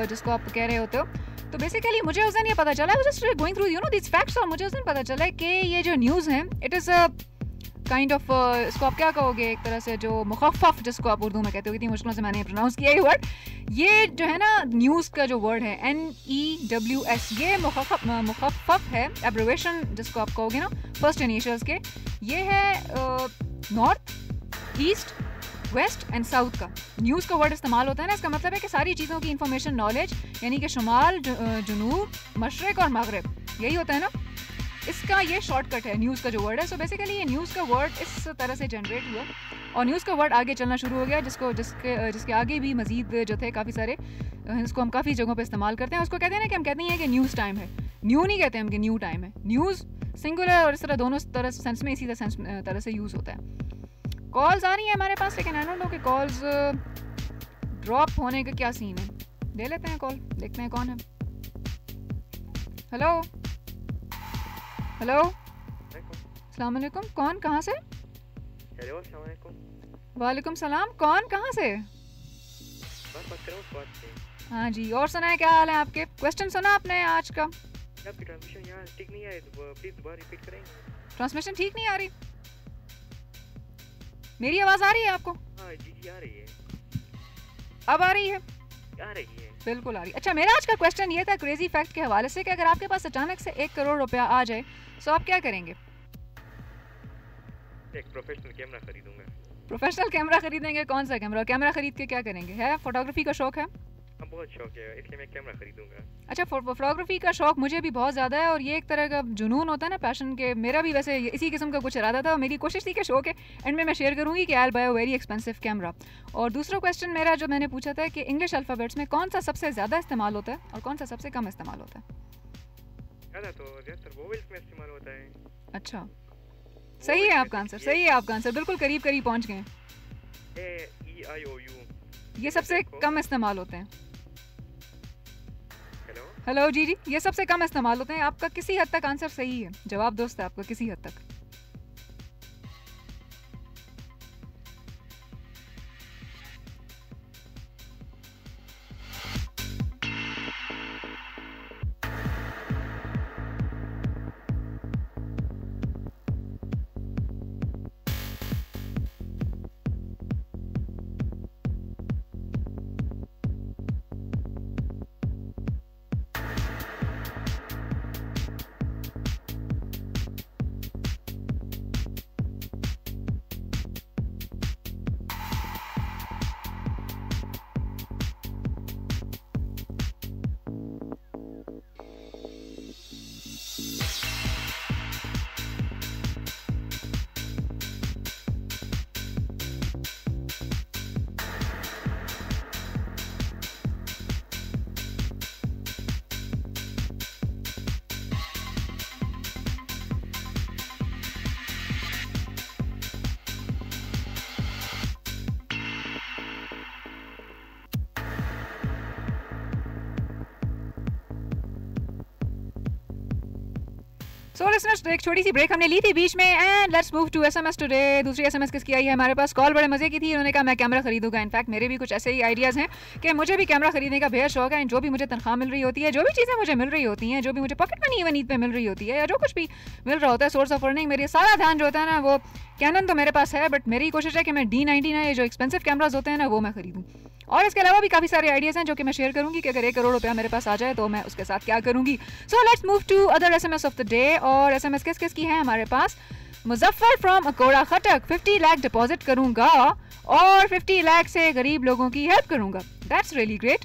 जिसको आप कह रहे होते हो. तो बेसिकली मुझे उस दिन ये पता चला, just going through this facts, और मुझे उस दिन पता चला कि ये जो न्यूज़ है इट इज़ काइंड ऑफ इसको आप क्या कहोगे, एक तरह से जो मुखफ़फ़ जिसको आप उर्दू में कहते हो. इतनी मुश्किलों से मैंने प्रोनाउंस किया ये वर्ड. ये जो है ना न्यूज़ का जो वर्ड है NEWS, ये मुखफ़फ़ है, एब्रिवेशन जिसको आप कहोगे ना फर्स्ट इनिशियल्स के. ये है north, east, west and south का न्यूज़ का वर्ड इस्तेमाल होता है ना. इसका मतलब है कि सारी चीज़ों की इंफॉर्मेशन, नॉलेज, यानी कि शुमाल, जुनूब, मशरक़ और मगरिब, यही होता है ना. इसका ये शॉर्टकट है न्यूज़ का जो वर्ड है. सो बेसिकली ये न्यूज़ का वर्ड इस तरह से जनरेट हुआ और न्यूज़ का वर्ड आगे चलना शुरू हो गया, जिसके आगे भी मज़ीद जो थे काफ़ी सारे, इसको हम काफ़ी जगहों पे इस्तेमाल करते हैं. उसको कहते हैं ना कि हम कहते हैं कि न्यूज़ टाइम है. न्यू नहीं कहते हम कि न्यू टाइम है. न्यूज़ सिंगुलर और इस तरह दोनों तरह सेंस में इसी तरह से यूज़ होता है. कॉल्स आ रही हैं हमारे पास, लेकिन आई डोंट नो कि कॉल्स ड्रॉप होने का क्या सीन है. ले लेते हैं कॉल, देखते हैं कौन है. हेलो हेलो अस्सलाम वालेकुम. कौन कहाँ से? हेलो अस्सलाम वालेकुम. वालेकुम सलाम. कौन कहाँ से? बात कर रहा हूँ स्वाद से. हाँ जी, और सुनाए क्या हाल है आपके? क्वेश्चन सुना आपने आज का? आपकी ट्रांसमिशन यहाँ ठीक नहीं आ रही, तो प्लीज दोबारा रिपीट करेंगे. ट्रांसमिशन ठीक नहीं आ रही? मेरी आवाज़ आ रही है आपको? हाँ जी आ रही है. अब आ रही है? आ रही है, बिल्कुल आ रही है. अच्छा, मेरा आज का क्वेश्चन ये था क्रेजी फैक्ट के हवाले से कि अगर आपके पास अचानक से 1 करोड़ रुपया आ जाए तो आप क्या करेंगे? एक प्रोफेशनल कैमरा खरीदूंगा. प्रोफेशनल कैमरा खरीदेंगे? कौन सा कैमरा? कैमरा खरीद के क्या करेंगे? है फोटोग्राफी का शौक है? हाँ बहुत शौक है, इसलिए मैं कैमरा खरीदूंगा. अच्छा, फोटोग्राफी का शौक मुझे भी बहुत ज़्यादा है और ये एक तरह का जुनून होता है ना, पैशन के. मेरा भी वैसे इसी किस्म का कुछ इरादा था और मेरी कोशिश थी कि शौक है एंड में मैं शेयर करूँगी कि I will buy a very expensive camera. और दूसरा क्वेश्चन मेरा जो मैंने पूछा था कि इंग्लिश अल्फ़ाबेट्स में कौन सा सबसे ज़्यादा इस्तेमाल होता है और कौन सा सबसे कम इस्तेमाल होता है? ज़्यादा तो ज़्यादातर वोवेल्स में इस्तेमाल होता है. अच्छा, सही है आपका आंसर, सही है आपका आंसर, बिल्कुल करीब करीब पहुँच गए. AEIOU ये सबसे कम इस्तेमाल होते हैं. हेलो जी, ये सबसे कम इस्तेमाल होते हैं. आपका किसी हद तक आंसर सही है, जवाब दोस्त है आपका किसी हद तक. सो लिसनर्स, एक छोटी सी ब्रेक हमने ली थी बीच में and let's move to SMS today. दूसरी एसएमएस किसकी आई है हमारे पास? कॉल बड़े मजे की थी, उन्होंने कहा मैं कैमरा खरीदूंगा। इनफैक्ट मेरे भी कुछ ऐसे ही आइडियाज़ हैं कि मुझे भी कैमरा खरीदने का बेहद शौक है। जो भी मुझे तनख्वाह मिल रही होती है, जो भी चीज़ें मुझे मिल रही होती हैं, जो भी मुझे पॉकेट मनी इवन ईद पे मिल रही होती है, या जो कुछ भी मिल रहा होता है सोर्स ऑफ अर्निंग, मेरी सारा ध्यान जो होता है ना वो कैनन तो मेरे पास है, बट मेरी कोशिश है कि मैं D90 ये जो एक्सपेंसिव कैमराज होते हैं ना वो मैं खरीदूँ। और इसके अलावा भी काफ़ी सारे आइडियाज़ हैं जो कि मैं शेयर करूंगी कि अगर 1 करोड़ रुपया मेरे पास आ जाए तो मैं उसके साथ क्या करूंगी। So let's move to other SMS of the day. और एसएमएस किस किस की है हमारे पास? मुजफ्फर फ्रॉम अकोड़ा खटक, 50 लाख डिपॉजिट करूंगा और 50 लाख से गरीब लोगों की हेल्प करूंगा। That's really great.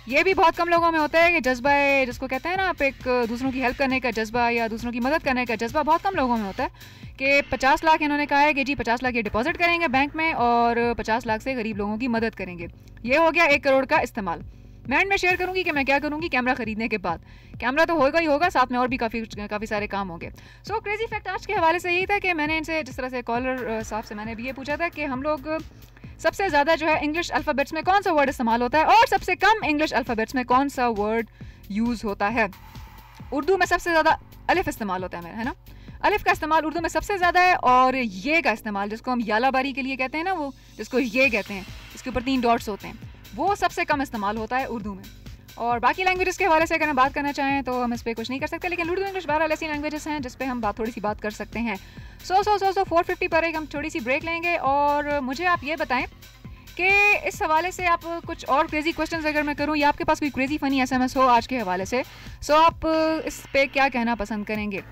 ये भी बहुत कम लोगों में होता है कि जज्बा है, जिसको कहते हैं ना आप, एक दूसरों की हेल्प करने का जज्बा या दूसरों की मदद करने का जज्बा बहुत कम लोगों में होता है। कि 50 लाख इन्होंने कहा है कि जी 50 लाख ये डिपॉजिट करेंगे बैंक में और 50 लाख से गरीब लोगों की मदद करेंगे। ये हो गया 1 करोड़ का इस्तेमाल। मैं एंड में शेयर करूंगी कि मैं क्या करूंगी कैमरा खरीदने के बाद। कैमरा तो होगा ही होगा, साथ में और भी काफ़ी सारे काम होंगे। सो क्रेजी फैक्ट आज के हवाले से यही था कि मैंने इनसे, जिस तरह से कॉलर साहब से मैंने भी ये पूछा था कि हम लोग सबसे ज़्यादा जो है इंग्लिश अल्फ़ाबेट्स में कौन सा वर्ड इस्तेमाल होता है और सबसे कम इंग्लिश अल्फ़ाबेट्स में कौन सा वर्ड यूज़ होता है। उर्दू में सबसे ज़्यादा अलिफ इस्तेमाल होता है मेरा, है ना। अलिफ का इस्तेमाल उर्दू में सबसे ज़्यादा है और ये का इस्तेमाल, जिसको हम यालाबारी के लिए कहते हैं ना, वो जिसको ये कहते हैं, इसके ऊपर 3 डॉट्स होते हैं, वो सबसे कम इस्तेमाल होता है उर्दू में। और बाकी लैंग्वेजेस के हवाले से अगर हम बात करना चाहें तो हम इस पर कुछ नहीं कर सकते, लेकिन उर्दू इंग्लिश बहरहाल ऐसी लैंग्वेजेस हैं जिस पे हम थोड़ी सी बात कर सकते हैं। सो 450 पर एक हम थोड़ी सी ब्रेक लेंगे और मुझे आप ये बताएं कि इस हवाले से आप कुछ और क्रेजी क्वेश्चंस अगर मैं करूं या आपके पास कोई क्रेजी फनी एसएमएस हो आज के हवाले से, सो आप इस पे क्या कहना पसंद करेंगे।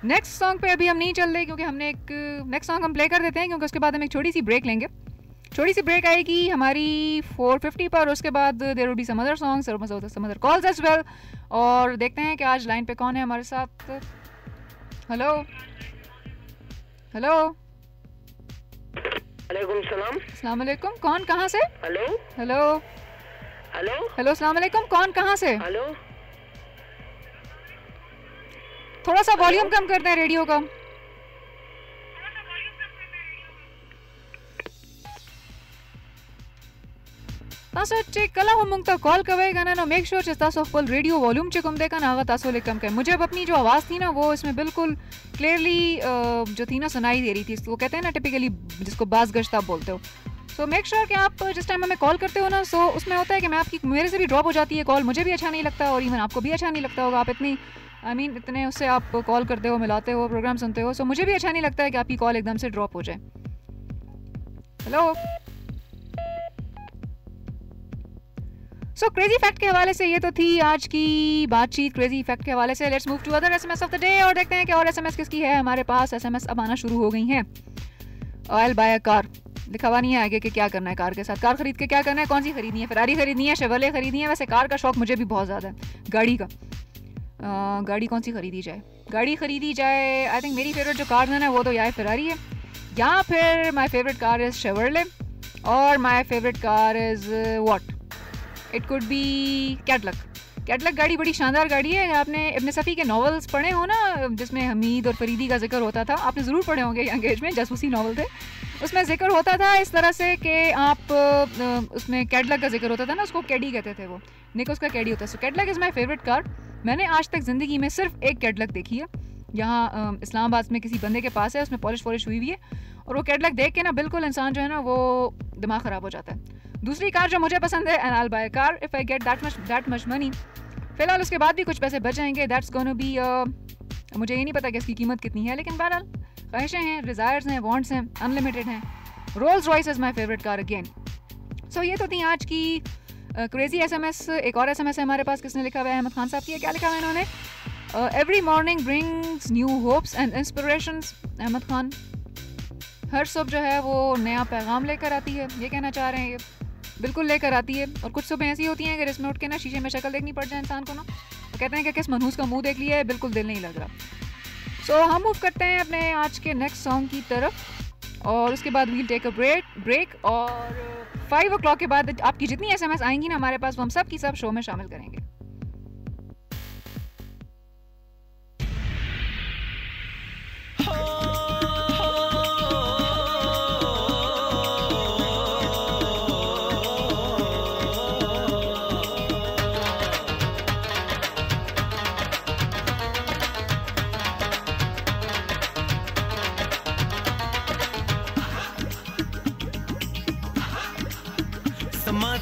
नेक्स्ट सॉन्ग पे अभी हम नहीं चल रहे क्योंकि हमने एक नेक्स्ट सॉन्ग हम प्ले कर देते हैं, क्योंकि उसके बाद हम एक छोटी सी ब्रेक लेंगे। छोटी सी ब्रेक आएगी हमारी 450 पर, उसके बाद there will be some other songs, some other calls as well. और देखते हैं कि आज लाइन पे कौन है हमारे साथ। हेलो हेलो, वालेकुम सलाम। अस्सलाम वालेकुम, कौन कहाँ से? हेलो हेलो हेलो हेलो, अस्सलाम वालेकुम, कौन कहाँ से? हेलो, थोड़ा सा वॉल्यूम कम करते हैं रेडियो का। तासो चेक कला हम मुंगता कॉल कवेगा ना मेक श्योर че तासो फुल रेडियो वॉल्यूम चेक हम देखा ना आगा तासो ले कम कर। मुझे अब अपनी जो आवाज़ थी ना वो इसमें बिल्कुल क्लियरली जो थी ना सुनाई दे रही थी। वो कहते हैं ना टिपिकली जिसको बाज गश्त आप बोलते हो। सो मेक श्योर कि आप जिस टाइम हमें कॉल करते हो ना, सो उसमें होता है कि मैं आपकी, मेरे से भी ड्रॉप हो जाती है कॉल, मुझे भी अच्छा नहीं लगता और इवन आपको भी अच्छा नहीं लगता होगा। आप इतनी इतने उससे आप कॉल करते हो, मिलाते हो, प्रोग्राम सुनते हो, सो मुझे भी अच्छा नहीं लगता है कि आपकी कॉल एकदम से ड्रॉप हो जाए। हेलो, सो क्रेजी फैक्ट के हवाले से ये तो थी आज की बातचीत क्रेजी फैक्ट के हवाले से। Let's move to other SMS of the day और देखते हैं कि और एसएमएस किसकी है हमारे पास। एसएमएस अब आना शुरू हो गई हैं। ऑयल बाय अ कार लिखा हुआ नहीं है आगे कि क्या करना है कार के साथ। कार खरीद के क्या करना है, कौन सी खरीदनी है, फेरारी खरीदनी है, शेवर्ले खरीदनी है। वैसे कार का शौक मुझे भी बहुत ज़्यादा है, गाड़ी का। गाड़ी कौन सी खरीदी जाए? गाड़ी खरीदी जाए, आई थिंक मेरी फेवरेट जो कार है ना वो तो या फेरारी है या फिर my favourite car is Chevrolet और my favourite car is what, it could be Cadillac. Cadillac गाड़ी बड़ी शानदार गाड़ी है। आपने इब्न सफ़ी के नॉवेल्स पढ़े हो ना, जिसमें हमीद और फरीदी का जिक्र होता था, आपने ज़रूर पढ़े होंगे, यंग एज में जासूसी नॉवल थे, उसमें जिक्र होता था इस तरह से कि आप उसमें कैटलक का जिक्र होता था ना, उसको कैडी कहते थे, वो निक उसका कैडी होता है। सो कैटलक इज़ माई फेवरेट कार। मैंने आज तक ज़िंदगी में सिर्फ एक कैटलक देखी है, यहाँ इस्लामाबाद में किसी बंदे के पास है, उसमें पॉलिश वॉलिश हुई हुई है और वो कैटलक देख के ना बिल्कुल इंसान जो है ना वो दिमाग ख़राब हो जाता है। दूसरी कार जो मुझे पसंद है, and I will buy a car if I get that much money. फिलहाल उसके बाद भी कुछ पैसे बच जाएंगे, दैट्स गोना बी, मुझे ये नहीं पता कि इसकी कीमत कितनी है, लेकिन बहरहाल ख्वाहिशें हैं, डिज़ायर्स हैं, वांट्स हैं, अनलिमिटेड हैं। Rolls Royce is my favourite car again. So ये तो थी आज की क्रेजी एसएमएस। एक और एसएमएस है हमारे पास, किसने लिखा हुआ है? अहमद खान साहब की है। क्या लिखा हुआ है इन्होंने? Every morning brings new hopes and inspirations. Ahmad Khan, हर सुबह जो है वो नया पैगाम लेकर आती है, ये कहना चाह रहे हैं। ये बिल्कुल लेकर आती है। और कुछ सुबह ऐसी होती हैं कि जिसमें उठ के ना शीशे में शक्ल देखनी पड़ जाए इंसान को ना, तो कहते हैं कि किस मनहूस का मुंह देख लिया है, बिल्कुल दिल नहीं लग रहा। सो हम मूव करते हैं अपने आज के नेक्स्ट सॉन्ग की तरफ और उसके बाद वील टेक अ ब्रेक और 5 o'clock के बाद आपकी जितनी एसएमएस आएंगी ना हमारे पास, वो हम सब की सब शो में शामिल करेंगे।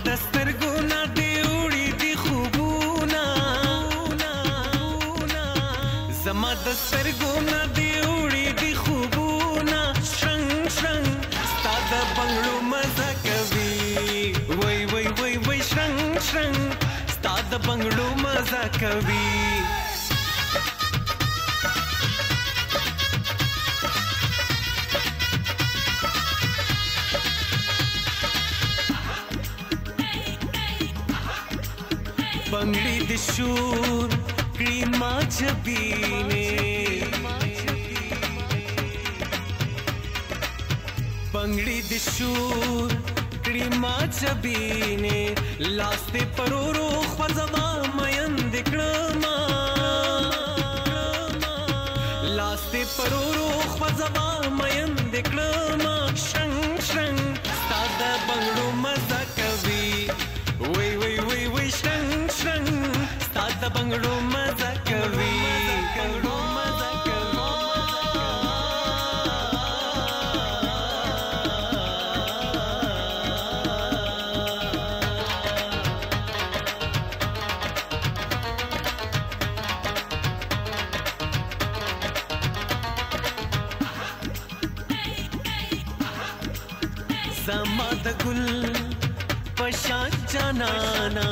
दस्तर गुना दे उड़ी दी खूबूना जमा दस्तर गुना दे उड़ी दी खूबूना श्रंग श्रंग स्ताद बंगड़ू मजा कवी वै वै वै वै श्रंग श्रंग स्ताद बंगड़ू मजा कवी बंगड़ी दिशूर क्रीमा जबीने बंगड़ी दिशूर क्रीमा जबीने लास्ते परोरो ख्वजवा मयन दिक्रमा लास्ते परोरो ख्वजवा मयन दिक्रमा शंग शंग स्तादा बंगड़ू मजा कवी वै वै वै वै शंग शंग स्तादा बंगड़ू मजा कवी बंगड़ू मजा समाद गुल पशान जनाना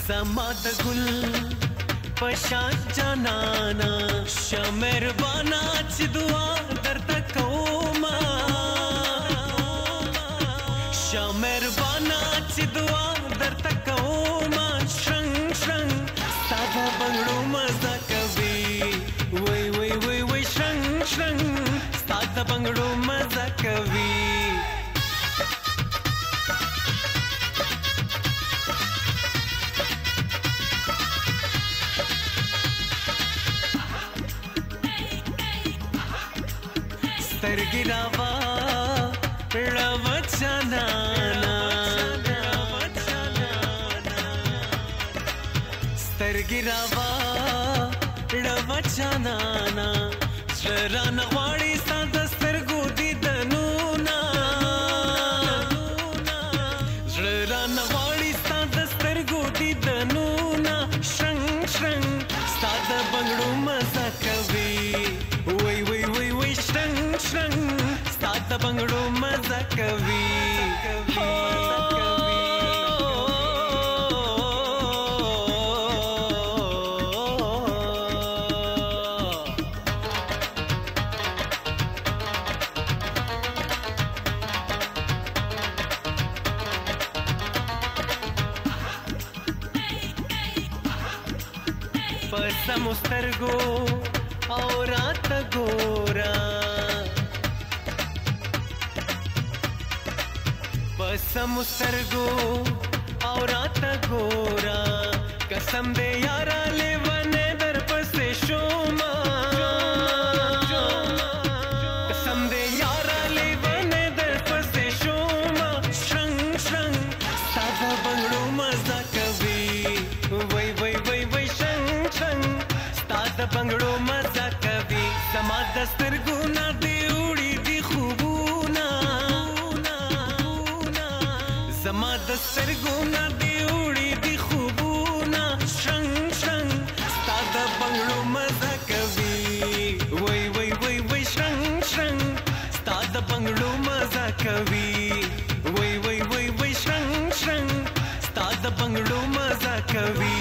समाद गुल पशान जनाना शमेर बाना चिदुआ दर तकोमा शमेर बाना चिदुआ दर तकोमा श्रंग श्रंग सादा बंगड़ू मजा कवी वै वै वै वै श्रंग श्रंग सादा बंगड़ू मजा कवी स्तर गिरावा रवचनाना स्तर गिरावा रवचनाना शरण वाड़ी सा दस्तर गोदी दनूना शरण वाड़ी सा दस्तर गोदी दनूना श्रंग श्रंग साद बंगड़ू मजा कवी वै वै वै वै श्रंग श्रंग साद बंगड़ू मजा कवी समुस्तरगो औरात गोरा समुस्तरगो औरात गोरा कसम दे यारा ले वने दर पसे शोमा कसम दे यारा ले वने दर पसे शोमा श्रंग श्रंग सादा बंगड़ू मजा कवी वै वै वै वै श्रंग श्रंग सादा बंगड़ू मजा कवी समा दस्तर गुना दे उड़ी दी खूबूना समा दस्तर गुना दे उड़ी दी खूबूना श्रंग श्रंग सादा बंगड़ू मजा कवी वै वै वै वै श्रंग श्रंग सादा बंगड़ू मजा कवी वै वै वै वै श्रंग श्रंग सादा बंगड़ू मजा कवी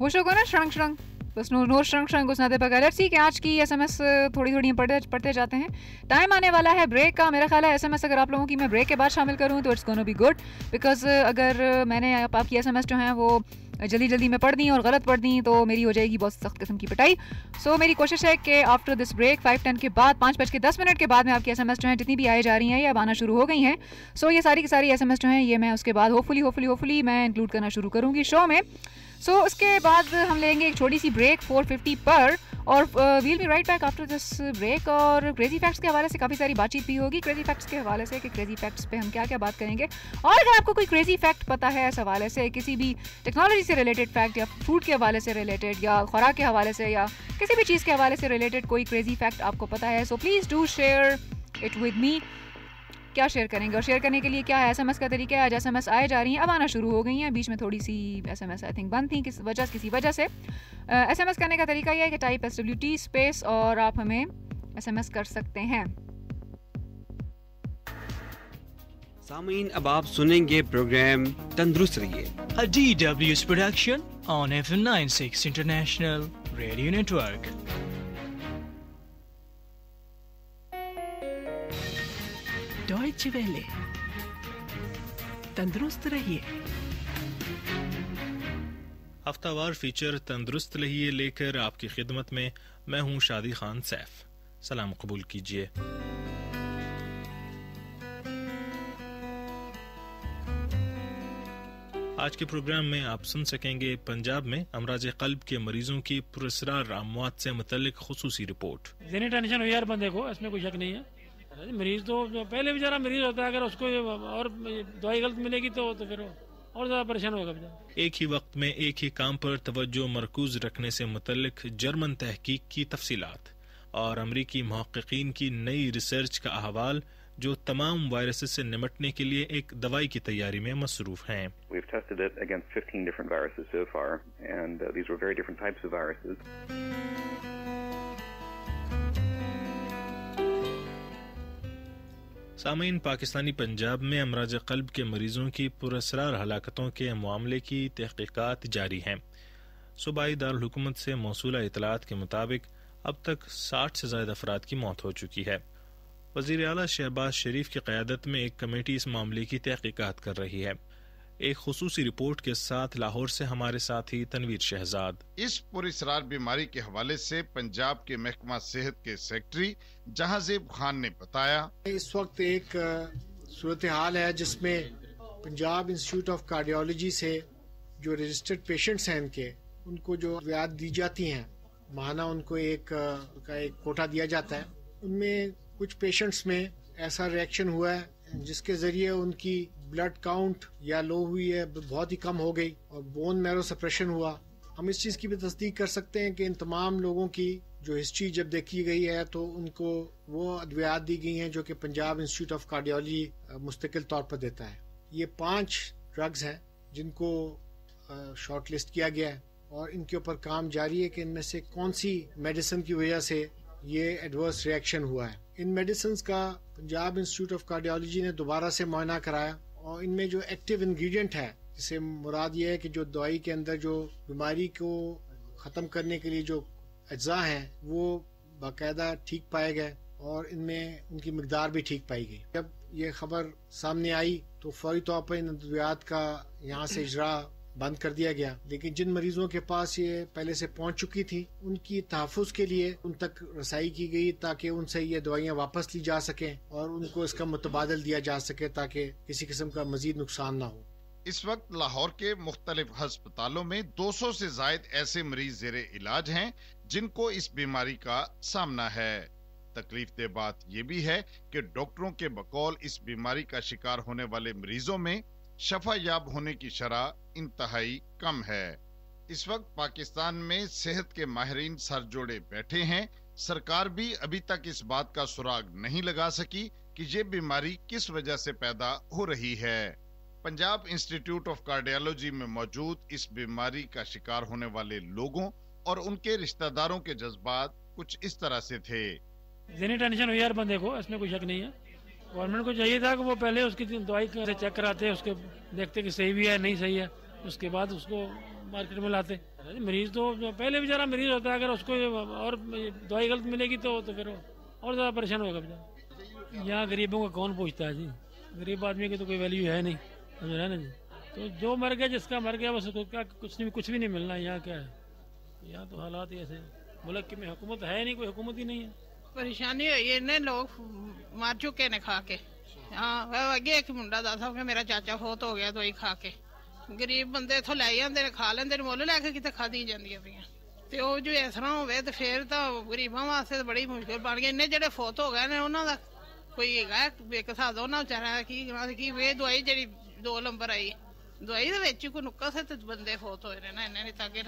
वो शो को ना श्रंग श्रंग बस नूर श्रंग श्रंग उस नाते बगैर सी कि आज की एसएमएस थोड़ी थोड़ी पढ़ते जाते हैं. टाइम आने वाला है ब्रेक का. मेरा ख्याल है एसएमएस अगर आप लोगों की मैं ब्रेक के बाद शामिल करूं तो it's gonna be good, because अगर मैंने आपकी एसएमएस जो हैं वो जल्दी में पढ़ दी और गलत पढ़ दी तो मेरी हो जाएगी बहुत सख्त किस्म की पिटाई. सो मेरी कोशिश है कि आफ्टर दिस ब्रेक 5:10 के बाद 5:10 के बाद में आपकी एसएमएस जो है जितनी भी आई जा रही हैं या अब आना शुरू हो गई हैं. सो ये सारी की सारी एसएमएस जो हैं ये मैं उसके बाद होपफुली मैं इंक्लूड करना शुरू करूँगी शो में. सो उसके बाद हम लेंगे एक छोटी सी ब्रेक 4:50 पर और we'll be right back after this break. और क्रेजी फैक्ट्स के हवाले से काफ़ी सारी बातचीत भी होगी, क्रेजी फैक्ट्स के हवाले से कि क्रेजी फैक्ट्स पे हम क्या क्या बात करेंगे। और अगर आपको कोई क्रेजी फैक्ट पता है इस हवाले से, किसी भी टेक्नोलॉजी से रिलेटेड फैक्ट या फूड के हवाले से रिलेटेड या खुराक के हवाले से या किसी भी चीज़ के हवाले से रिलेटेड कोई क्रेजी फैक्ट आपको पता है, so please do share it with me. क्या शेयर करेंगे और शेयर करने के लिए क्या है, SMS का तरीका है। आज SMS आए जा रही हैं, अब आना शुरू हो गई हैं, बीच में थोड़ी सी SMS आई थिंक बंद थी किसी वजह से। SMS करने का तरीका यह है कि टाइप SWT स्पेस और आप हमें SMS कर सकते हैं। सामीन, अब आप सुनेंगे प्रोग्राम तंदुरुस्त रहिए, A DW's production on FM 96 International Radio Network. Deutsche Welle, तंदुरुस्त रहिए। हफ्तावार फीचर तंदुरुस्त रहिए लेकर आपकी खिदमत में मैं हूं शादी खान सैफ। सलाम कबूल कीजिए। आज के प्रोग्राम में आप सुन सकेंगे पंजाब में अमराज कल्ब के मरीजों की पुरस्रार अमवात से मुतल्लिक खुसूसी रिपोर्ट। ज़हनी टेंशन हुई यार बंदे को, इसमें कोई शक नहीं है। मरीज तो पहले बेचारा मरीज होता है, अगर उसको और दवाई गलत मिलेगी तो फिर और ज़्यादा परेशान होगा बेचारा। एक ही वक्त में एक ही काम पर तवज्जो मरकूज रखने से मुतल्लिक जर्मन तहकीक की तफसीलात और अमरीकी मुहक्किकीन की नई रिसर्च का अहवाल जो तमाम वायरसेस से निमटने के लिए एक दवाई की तैयारी में मसरूफ हैं। We've tested it against 15 different viruses so far, and these were very different types of viruses. सामीन, पाकिस्तानी पंजाब में अमराज कल्ब के मरीजों की पुरस्रार हलाकतों के मामले की तहकीकात जारी हैं। सूबाई दारुल हुकूमत से मौसूला इतलात के मुताबिक अब तक 60 से ज़ायद अफराद की मौत हो चुकी है। वज़ीर आला शहबाज शरीफ की क़यादत में एक कमेटी इस मामले की तहकीकात कर रही है। एक खुसूसी रिपोर्ट के साथ लाहौर से हमारे साथी तनवीर शहजाद। इस पुरस्रार बीमारी के हवाले से पंजाब के महकमा सेहत के सेक्रेटरी जहांजेब खान ने बताया, इस वक्त एक सूरत हाल है जिसमें पंजाब इंस्टीट्यूट ऑफ कार्डियोलॉजी से जो रजिस्टर्ड पेशेंट्स हैं उनको जो अद्वियात दी जाती हैं, माना उनको एक कोटा दिया जाता है, उनमें कुछ पेशेंट्स में ऐसा रिएक्शन हुआ है जिसके जरिए उनकी ब्लड काउंट या लो हुई है, बहुत ही कम हो गई और बोन मैरो सप्रेशन हुआ। हम इस चीज़ की भी तस्दीक कर सकते हैं कि इन तमाम लोगों की जो हिस्ट्री जब देखी गई है तो उनको वो अद्वियात दी गई हैं जो कि पंजाब इंस्टीट्यूट ऑफ कार्डियोलॉजी मुस्तकिल तौर पर देता है। ये 5 ड्रग्स हैं जिनको शॉर्ट लिस्ट किया गया है और इनके ऊपर काम जारी है कि इनमें से कौन सी मेडिसिन की वजह से ये एडवर्स रिएक्शन हुआ है। इन मेडिसिन का पंजाब इंस्टीट्यूट ऑफ कार्डियोलॉजी ने दोबारा से मुआयना कराया और इनमें जो एक्टिव इंग्रेडिएंट है, जिसे मुराद ये है कि जो दवाई के अंदर जो बीमारी को ख़त्म करने के लिए जो अज्जा हैं वो बाकायदा ठीक पाए गए और इनमें उनकी मिकदार भी ठीक पाई गई। जब ये खबर सामने आई तो फौरी तौर पर इन अद्वियात का यहाँ से इजरा बंद कर दिया गया, लेकिन जिन मरीजों के पास ये पहले से पहुंच चुकी थी उनकी तहफ़्फ़ुज़ के लिए उन तक रसाई की गई ताकि उनसे ये दवाइयाँ वापस ली जा सकें और उनको इसका मुतबादल दिया जा सके ताकि किसी किस्म का मजीद नुकसान ना हो। इस वक्त लाहौर के मुख्तलिफ अस्पतालों में 200 से जायद ऐसे मरीज ज़ेरे इलाज हैं जिनको इस बीमारी का सामना है। तकलीफ दे बात ये भी है कि डॉक्टरों के बकौल इस बीमारी का शिकार होने वाले मरीजों में शफा याब होने की शरह इंतहाई कम है। इस वक्त पाकिस्तान में सेहत के माहिरीन सर जोड़े बैठे हैं। सरकार भी अभी तक इस बात का सुराग नहीं लगा सकी कि ये बीमारी किस वजह से पैदा हो रही है। पंजाब इंस्टीट्यूट ऑफ कार्डियोलॉजी में मौजूद इस बीमारी का शिकार होने वाले लोगों और उनके रिश्तेदारों के जज्बात कुछ इस तरह से थे। ज़हनी टेंशन हुई यार बंदे को, इसमें कोई शक नहीं है। गवर्नमेंट को चाहिए था कि वो पहले उसकी दवाई से चेक कराते, उसके देखते कि सही भी है नहीं सही है, उसके बाद उसको मार्केट में लाते। मरीज तो पहले बेचारा मरीज होता है, अगर उसको और दवाई गलत मिलेगी तो फिर और ज़्यादा परेशान होगा बेचारा। यहाँ गरीबों का कौन पूछता है जी, गरीब आदमी की तो कोई वैल्यू है नहीं, समझ रहे ना जी। तो जो मर गया जिसका मर गया बस कुछ भी नहीं मिलना। यहाँ क्या है, यहाँ तो हालात ही ऐसे, मुल्क में हुकूमत है नहीं, कोई हुकूमत ही नहीं है। परेशानी हुई है ने लोग मार चुके ने खा के। हाँ अगे एक मुंडा दसा कि मेरा चाचा फोत हो गया दवाई खा के। गरीब बंदे इथों लै जाते खा लेंदे, मुल लैके कितने खाधी जांदियां पियां। ਤੇ ਉਹ ਜੋ ਇਸ ਤਰ੍ਹਾਂ ਹੋਵੇ ਤੇ ਫਿਰ ਤਾਂ ਗਰੀਬਾਂ ਵਾਸਤੇ ਬੜੀ ਮੁਸ਼ਕਿਲ ਬਣ ਗਈ। ਇੰਨੇ ਜਿਹੜੇ ਫੌਤ ਹੋ ਗਏ ਨੇ ਉਹਨਾਂ ਦਾ ਕੋਈ ਹੈਗਾ ਇੱਕ ਹਿਸਾਬ ਦਾ ਉਹਨਾਂ ਵਿਚਾਰਿਆਂ ਦਾ ਕੀ ਵੇ ਦਵਾਈ ਜਿਹੜੀ 2 ਨੰਬਰ आई दवाई ਦੇ ਵਿੱਚ ਕੋਈ ਨੁਕਸ है तो बंदे फौत हो रहे ना इन्हें ताकि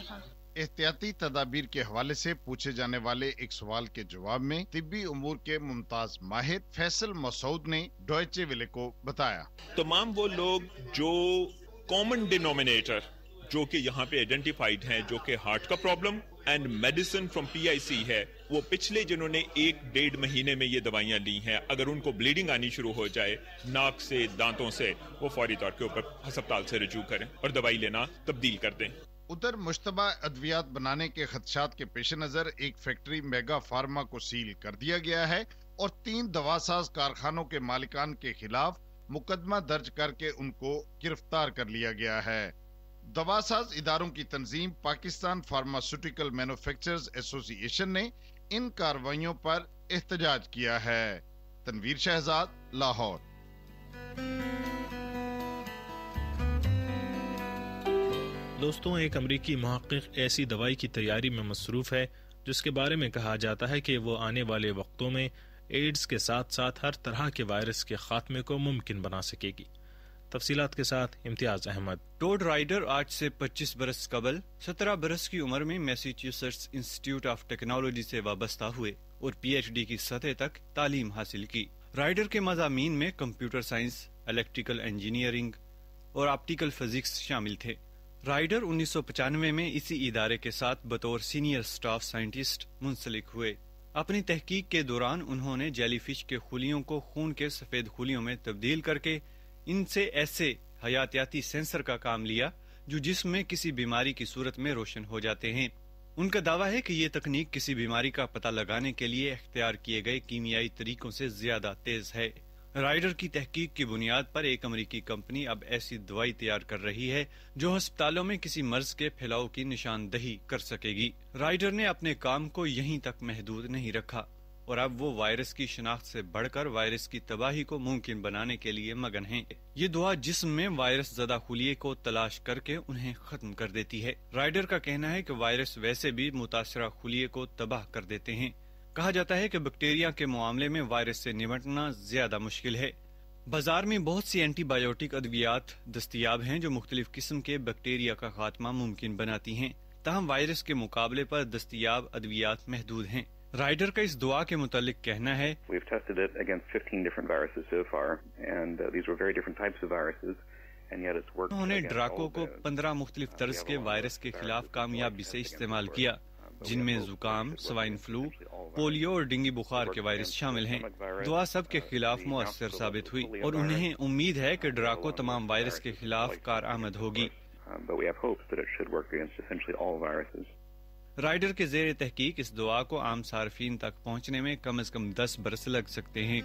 एहतियाती तदाबीर के हवाले से पूछे जाने वाले एक सवाल के जवाब में तिब्बी उमूर के मुमताज माहिर फैसल मसूद ने डॉयचे वेले को बताया, तमाम वो लोग जो कॉमन डिनोमिनेटर जो कि यहाँ पे आइडेंटिफाइड हैं, जो कि हार्ट का problem and medicine from PIC है, वो पिछले जिन्होंने 1-1.5 महीने में ये दवाइयाँ ली हैं, अगर उनको ब्लीडिंग आनी शुरू हो जाए नाक से दांतों से, वो फौरी तौर के ऊपर अस्पताल से रजू करें और दवाई लेना तब्दील कर दें। उधर मुश्तबा अद्वियात बनाने के खदशात के पेश नजर एक फैक्ट्री मेगा फार्मा को सील कर दिया गया है और 3 दवासाज कारखानों के मालिकान के खिलाफ मुकदमा दर्ज करके उनको गिरफ्तार कर लिया गया है। दवासाज इदारों की तंजीम पाकिस्तान फार्मास्यूटिकल मैन्युफैक्चरर्स एसोसिएशन ने इन कार्रवाइयों पर एहतजाज किया है। तनवीर शहजाद, लाहौर। दोस्तों, एक अमरीकी मुहक्किक ऐसी दवाई की तैयारी में मसरूफ है जिसके बारे में कहा जाता है कि वो आने वाले वक्तों में एड्स के साथ साथ हर तरह के वायरस के खात्मे को मुमकिन बना सकेगी। तफसीलात के साथ इम्तियाज अहमद। टोड राइडर आज से 25 बरस कबल 17 बरस की उम्र में मैसाचुसेट्स इंस्टीट्यूट ऑफ टेक्नोलॉजी से वाबस्ता हुए और PhD की सतह तक तालीम हासिल की। राइडर के मज़ामीन में कंप्यूटर साइंस, इलेक्ट्रिकल इंजीनियरिंग और ऑप्टिकल फिजिक्स शामिल थे। राइडर 1995 में इसी इदारे के साथ बतौर सीनियर स्टाफ साइंटिस्ट मुंसलिक हुए। अपनी तहकीक के दौरान उन्होंने जेलीफिश के खुलियों को खून के सफेद खुलियों में तब्दील करके इनसे ऐसे हयातियाती सेंसर का काम लिया जो जिस्म में किसी बीमारी की सूरत में रोशन हो जाते हैं। उनका दावा है कि ये तकनीक किसी बीमारी का पता लगाने के लिए इख्तियार किए गए कीमियाई तरीकों से ज्यादा तेज है। राइडर की तहकीक की बुनियाद पर एक अमेरिकी कंपनी अब ऐसी दवाई तैयार कर रही है जो अस्पतालों में किसी मर्ज के फैलाव की निशानदही कर सकेगी। राइडर ने अपने काम को यहीं तक महदूद नहीं रखा और अब वो वायरस की शिनाख्त से बढ़कर वायरस की तबाही को मुमकिन बनाने के लिए मगन हैं। ये दवा जिस्म में वायरस ज़दा खुलिये को तलाश करके उन्हें खत्म कर देती है। राइडर का कहना है कि वायरस वैसे भी मुतासरा खुलिये को तबाह कर देते हैं। कहा जाता है कि बैक्टीरिया के मामले में वायरस से निपटना ज्यादा मुश्किल है। बाजार में बहुत सी एंटीबायोटिक अद्वियात दस्तयाब हैं जो मुख्तलिफ किस्म के बैक्टीरिया का खात्मा मुमकिन बनाती हैं, ताहम वायरस के मुकाबले पर दस्तयाब अद्वियात महदूद हैं। राइडर का इस दुआ के मुतालिक कहना है, We've tested it against 15 different viruses so far, and these were very different types of viruses, and yet it's worked. उन्होंने ड्राको को 15 मुख्तलिफ तर्ज के वायरस के खिलाफ कामयाबी से इस्तेमाल किया, जिनमें जुकाम, स्वाइन फ्लू, पोलियो और डेंगू बुखार के वायरस शामिल हैं। दवा सब के खिलाफ मुअस्सर साबित हुई और उन्हें उम्मीद है कि ड्राको तमाम वायरस के खिलाफ कारआमद होगी। राइडर के ज़ेरे तहकीक इस दवा को आम सार्फिन तक पहुँचने में कम से कम 10 बरस लग सकते हैं।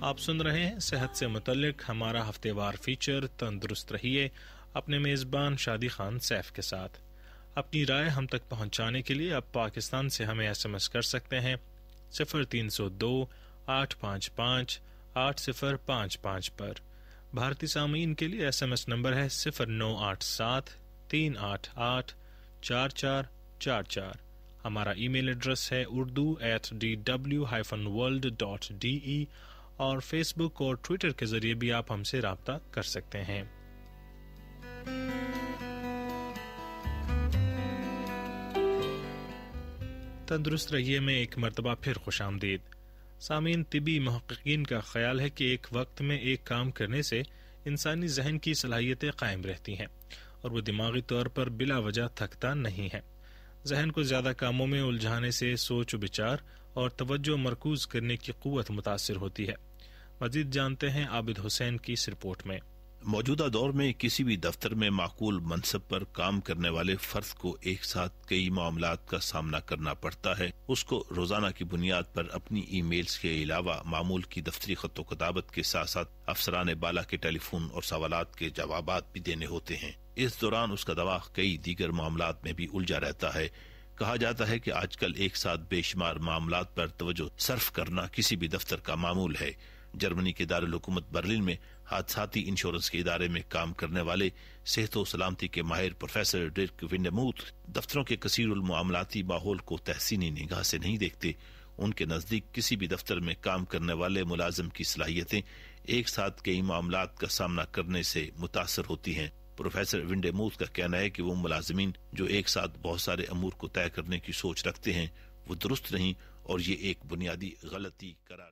आप सुन रहे हैं सेहत से मुतल्लिक हमारा हफ्तेवार फीचर तंदुरुस्त रहिए अपने मेजबान शादी खान सैफ के साथ। अपनी राय हम तक पहुंचाने के लिए आप पाकिस्तान से हमें SMS कर सकते हैं 0302 855 8055 पर। भारतीय सामीन के लिए SMS नंबर है 0987 388 4444। हमारा ईमेल एड्रेस है urdu@dw-world.de और फेसबुक और ट्विटर के जरिए भी आप हमसे राब्ता कर सकते हैं। तंदुरुस्त रहिए में एक मरतबा फिर खुशामदीद। सामीन, तिबी मुहक्किकीन का ख्याल है कि एक वक्त में एक काम करने से इंसानी जहन की सलाहियतें कायम रहती हैं और वो दिमागी तौर पर बिला वजह थकता नहीं है। जहन को ज्यादा कामों में उलझाने से सोच विचार और तवज्जो मरकूज करने की कुव्वत मुतासिर होती है। मजीद जानते हैं आबिद हुसैन की इस रिपोर्ट में। मौजूदा दौर में किसी भी दफ्तर में माकूल मनसब पर काम करने वाले फर्द को एक साथ कई मामलात का सामना करना पड़ता है। उसको रोजाना की बुनियाद पर अपनी ईमेल्स के अलावा मामूल की दफ्तरी खत्तो किताबत के साथ साथ अफसरान बाला के टेलीफोन और सवालात के जवाबात भी देने होते हैं। इस दौरान उसका दिमाग कई दीगर मामलात में भी उलझा रहता है। कहा जाता है कि आजकल एक साथ बेशुमार मामलात पर तवज्जो सर्फ करना किसी भी दफ्तर का मामूल है। जर्मनी के दारुल हुकूमत बर्लिन में हादसाती इंश्योरेंस के इदारे में काम करने वाले सेहत व सलामती के माहिर प्रोफेसर डिर्क विंडेमूथ दफ्तरों के कसीरुल मामलाती माहौल को तहसीनी निगाह से नहीं देखते। उनके नजदीक किसी भी दफ्तर में काम करने वाले मुलाजिम की सलाहियतें एक साथ कई मामलात का सामना करने से मुतासर होती हैं। प्रोफेसर विंडेमूथ का कहना है कि वो मुलाजिमीन जो एक साथ बहुत सारे अमूर को तय करने की सोच रखते हैं वो दुरुस्त नहीं और ये एक बुनियादी गलती करार